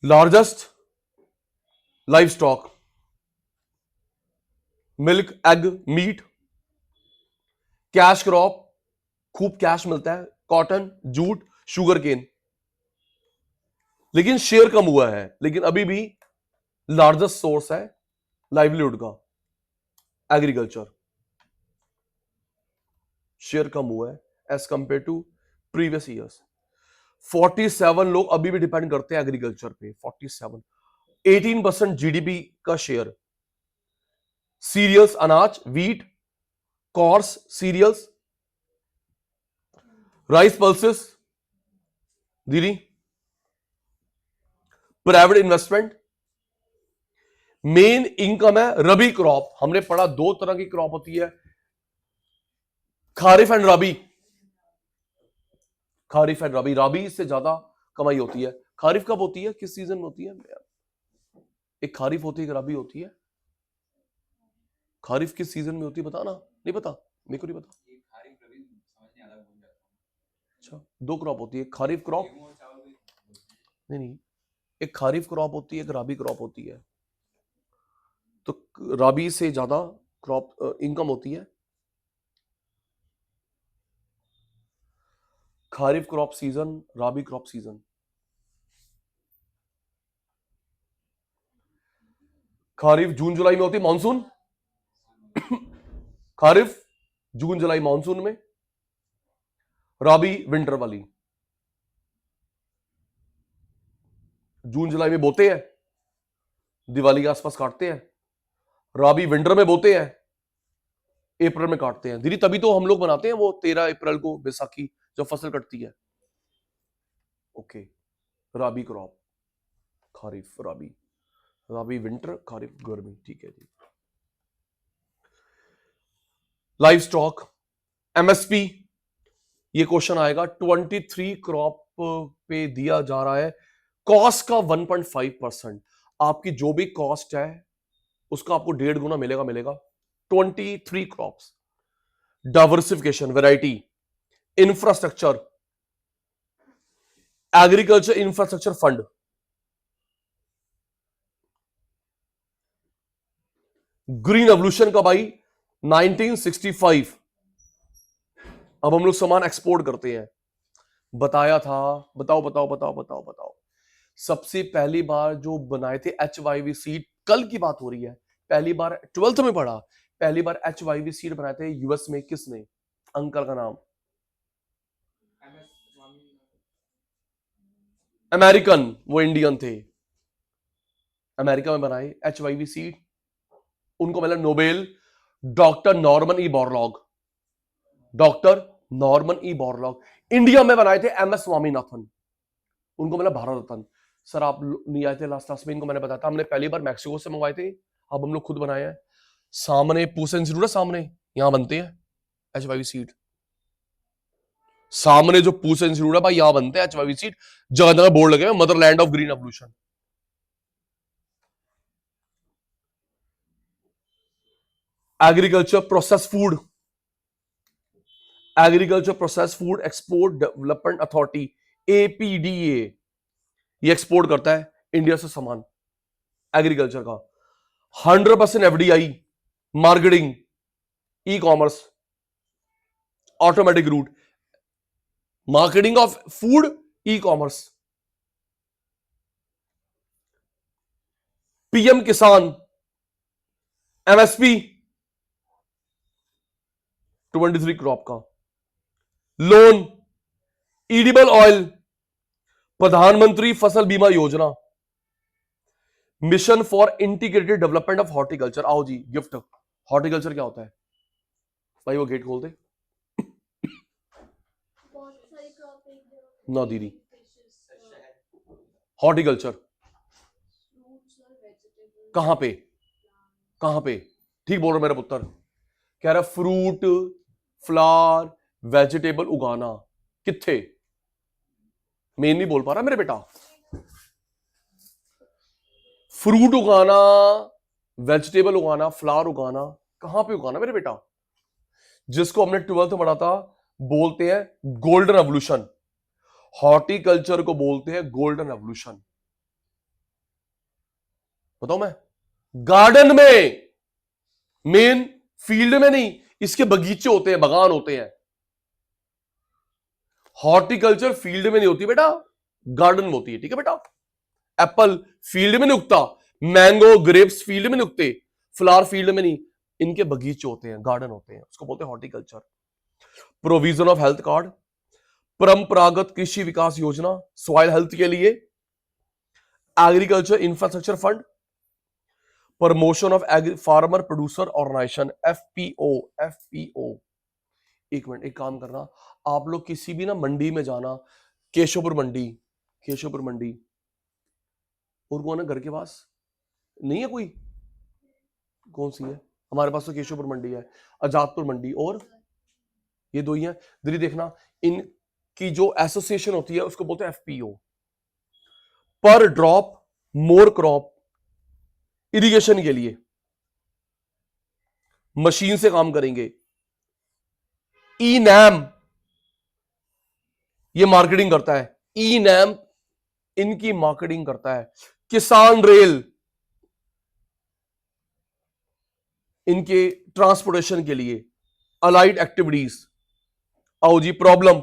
Largest livestock, milk, egg, meat, cash crop, खूब कैश मिलता है, कॉटन, जूट, शुगर केन। लेकिन शेयर कम हुआ है, लेकिन अभी भी लार्जेस्ट सोर्स है लाइवलीहुड का एग्रीकल्चर। शेयर कम हुआ है as compare to previous years. 47 लोग अभी भी डिपेंड करते हैं एग्रीकल्चर पे, 47, 18% जीडीपी का शेयर। सीरियल्स, अनाज, wheat, coarse, cereals, rice, pulses, दीदी, प्राइवेट इन्वेस्टमेंट। मेन इनकम है रबी क्रॉप। हमने पढ़ा 2 तरह की क्रॉप होती है, खारिफ एंड रबी। खारिफ एंड रबी, रबी से ज्यादा कमाई होती है। खारिफ कब होती है, किस सीजन में होती है? एक खारिफ होती है, एक रबी होती है। खारिफ किस सीजन में होती है बताना, नहीं पता? मेरे को नहीं पता। अच्छा, 2 क्रॉप होती है, खारिफ क्रॉप, नहीं, एक खारिफ क्रॉप होती है, एक रबी क्रॉप होती है। तो रबी से ज्यादा क्रॉप इनकम होती है। खारिफ क्रॉप सीजन, राबी क्रॉप सीजन। खारिफ जून जुलाई में होती है मानसून। खारिफ जून जुलाई मानसून में, राबी विंटर वाली। जून जुलाई में बोते हैं, दिवाली के आसपास काटते हैं। राबी विंटर में बोते हैं, अप्रैल में काटते हैं। दीदी तभी तो हम लोग बनाते हैं वो 13 अप्रैल को बैसाखी, जब फसल कटती है। ओके, राबी क्रॉप, खारिफ राबी, राबी विंटर, खारिफ गर्मी, ठीक है जी। लाइव स्टॉक, एमएसपी, ये क्वेश्चन आएगा। 23 क्रॉप पे दिया जा रहा है कॉस्ट का 1.5%। आपकी जो भी कॉस्ट है उसका आपको 1.5 गुना मिलेगा। 23 crops, diversification, variety, infrastructure, agriculture infrastructure fund, green evolution का भाई 1965। अब हम लोग सामान एक्सपोर्ट करते हैं, बताया था। बताओ। सबसे पहली बार जो बनाए थे HYV सीड, कल की बात हो रही है, पहली बार 12th में पढ़ा, पहली बार HYV सीड बनाए थे यूएस में। किसने? अंकल का नाम, अमेरिकन, वो इंडियन थे, अमेरिका में बनाए HYV सीड। उनको मिला Nobel, doctor Norman E Borlaug. Doctor Norman E Borlaug. India में बनाए थे MS स्वामीनाथन, उनको मिला भारत रत्न। सर आप नहीं आए थे लास्ट क्लास में, इनको मैंने बताया था, हमने पहली बार मैक्सिको से मंगवाए थे, अब हम लोग खुद बनाए हैं। सामने पूसा इंस्टीट्यूट है, सामने यहां बनते हैं HYV सीड। सामने जो पूसा इंस्टीट्यूट है भाई, यहां बनते हैं HYV सीड। जगह जगह बोर्ड लगे हुए, Motherland of green evolution. Agriculture process food, agriculture process food export development authority, APDA, ये एक्सपोर्ट करता है इंडिया से सामान एग्रीकल्चर का। 100% FDI, marketing, e commerce, automatic route, marketing of food, e commerce. PM किसान, MSP 23 क्रॉप का, loan, edible oil, प्रधानमंत्री फसल बीमा योजना, mission for integrated development of horticulture. आओ जी गिफ्ट। हॉर्टिकल्चर क्या होता है भाई? वो गेट खोल दे ना दीदी। हॉर्टिकल्चर कहां पे, कहां पे? ठीक बोल रहा मेरा पुत्र, कह रहा फ्रूट, फ्लावर, वेजिटेबल उगाना। किथे? मेन नहीं बोल पा रहा मेरे बेटा। फ्रूट उगाना, वेजिटेबल उगाना, फ्लावर उगाना, कहां पे उगाना मेरे बेटा? जिसको हमने 12th में पढ़ा था, बोलते हैं गोल्डन एवोल्यूशन। हॉर्टिकल्चर को बोलते हैं गोल्डन एवोल्यूशन। बताओ मैं, गार्डन में, मेन फील्ड में नहीं, इसके बगीचे होते हैं, बगान होते हैं। हॉर्टिकल्चर फील्ड में नहीं होती बेटा, गार्डन में होती है, ठीक है बेटा। एप्पल फील्ड में नहीं उगता, मैंगो ग्रेप्स फील्ड में नहीं उगते, फ्लावर फील्ड में नहीं, इनके बगीचे होते हैं, गार्डन होते हैं, उसको बोलते हैं horticulture. Provision of health card, Paramparagat Krishi Vikas Yojana, soil health के लिए, agriculture infrastructure fund, promotion of farmer producer organisation, FPO। एक मिनट, एक काम करना, आप लोग किसी भी ना मंडी में जाना, केशवपुर मंडी, और कौन है घर के पास? नहीं है कोई? कौन सी है? हमारे पास तो केशवपुर मंडी है, आजादपुर मंडी, और ये दो ही है। दीदी देखना, इनकी जो एसोसिएशन होती है उसको बोलते हैं FPO। पर ड्रॉप मोर क्रॉप, इरिगेशन के लिए मशीन से काम करेंगे। ई-नैम, ये मार्केटिंग करता है, ई-नैम इनकी मार्केटिंग करता है। किसान रेल, इनके ट्रांसपोर्टेशन के लिए, अलाइड एक्टिविटीज। आओ जी, प्रॉब्लम,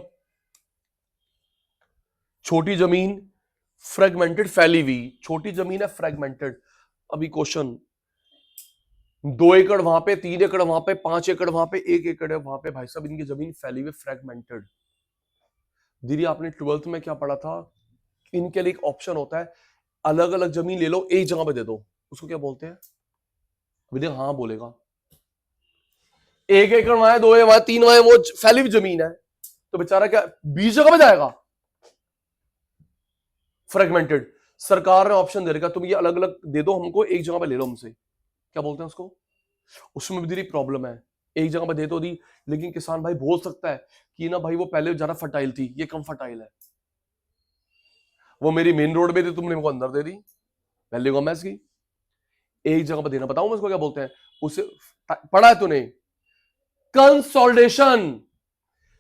छोटी जमीन फ्रेगमेंटेड, फैली हुई, छोटी जमीन है फ्रेगमेंटेड। अभी क्वेश्चन, 2 एकड़ वहां पे, 3 एकड़ वहां पे, 5 एकड़ वहां पे, 1 एकड़ है वहां पे, भाई साहब इनकी जमीन फैली हुई फ्रेगमेंटेड। दीदी आपने 12th में क्या पढ़ा था, इनके लिए एक ऑप्शन होता है, अलग अलग जमीन ले लो एक जगह पे दे दो, उसको क्या बोलते हैं? विद्या हाँ बोलेगा। 1 एकड़ वहां है, 2 है वहां, 3 वहां है, वो फैली हुई जमीन है, तो बेचारा क्या 20 जगह पे जाएगा? फ्रेगमेंटेड। सरकार ने ऑप्शन दे रखा, तुम ये अलग अलग दे दो हमको, एक जगह पे ले लो हमसे, क्या बोलते हैं उसको? उसमें भी दीदी प्रॉब्लम है, एक जगह पे दे तो दी, लेकिन किसान भाई बोल सकता है कि ना भाई वो पहले ज्यादा फर्टाइल थी, ये कम फर्टाइल है, वो मेरी मेन रोड पे थी, तुमने मेरे को अंदर दे दी, पहले गवर्नमेंट की, एक जगह पे देना। बताऊं मैं इसको क्या बोलते हैं? उसे पढ़ा है तूने? कंसोलिडेशन।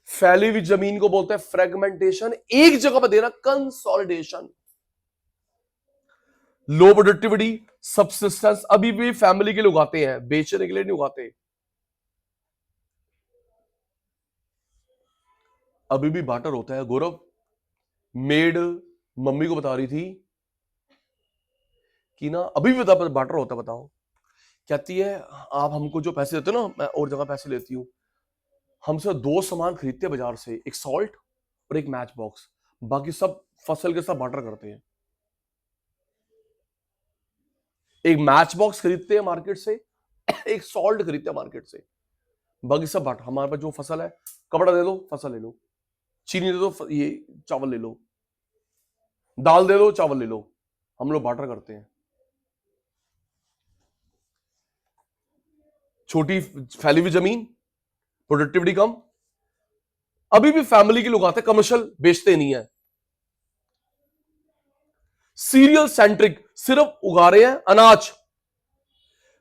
फैली हुई जमीन को बोलते हैं फ्रेगमेंटेशन, एक जगह पर देना कंसोलिडेशन। लो प्रोडक्टिविटी, सबसिस्टेंस, अभी भी फैमिली के लिए उगाते हैं, बेचने के लिए नहीं उगाते। अभी भी बाटर होता है गौरव। मेड मम्मी को बता रही थी कि ना अभी भी बता बाटर होता है, बताओ। कहती है आप हमको जो पैसे देते हो ना, मैं और जगह पैसे लेती हूँ, हमसे 2 सामान खरीदते हैं बाजार से, एक सॉल्ट और एक मैच बॉक्स, बाकी सब फसल के साथ बाटर करते हैं। एक मैच बॉक्स खरीदते हैं मार्केट से, एक सॉल्ट खरीदते हैं मार्केट से, बाकी सब बाटर। हमारे पास जो फसल है, कपड़ा दे दो फसल ले लो, चीनी दे दो ये चावल ले लो, दाल दे दो चावल ले लो, हम लोग बाटर करते हैं। छोटी फैली हुई जमीन, प्रोडक्टिविटी कम, अभी भी फैमिली के लोग आते हैं, कमर्शियल बेचते नहीं है। सीरियल सेंट्रिक, सिर्फ उगा रहे हैं अनाज।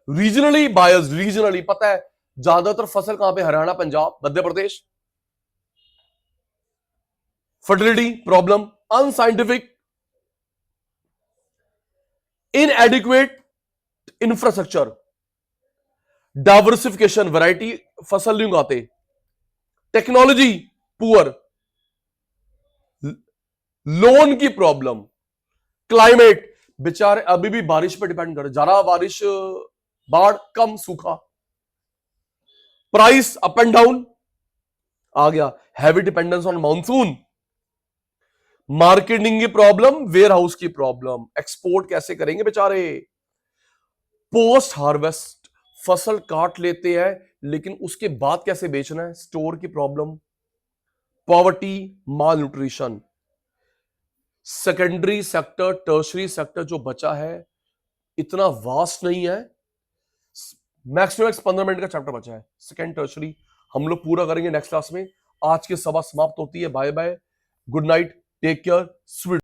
रीजनली बायर्स, रीजनली पता है ज्यादातर फसल कहां पे? Haryana, Punjab, Madhya Pradesh. Fertility problem, unscientific, inadequate infrastructure, diversification, variety फसल नहीं उगाते, टेक्नोलॉजी पुअर, लोन की प्रॉब्लम, क्लाइमेट, बेचारे अभी भी बारिश पर डिपेंड कर, ज्यादा बारिश बाढ़, कम सूखा, प्राइस अप एंड डाउन आ गया, heavy dependence on monsoon, marketing की प्रॉब्लम, वेयर हाउस की प्रॉब्लम, एक्सपोर्ट कैसे करेंगे बेचारे, पोस्ट हार्वेस्ट फसल काट लेते हैं लेकिन उसके बाद कैसे बेचना है, स्टोर की problem, poverty, malnutrition. Secondary sector, tertiary sector जो बचा है इतना वास्ट नहीं है, मैक्सिमम 15 मिनट का चैप्टर बचा है, सेकेंड टर्शरी हम लोग पूरा करेंगे नेक्स्ट क्लास में। आज की सभा समाप्त होती है, bye bye, good night, take care, sweet.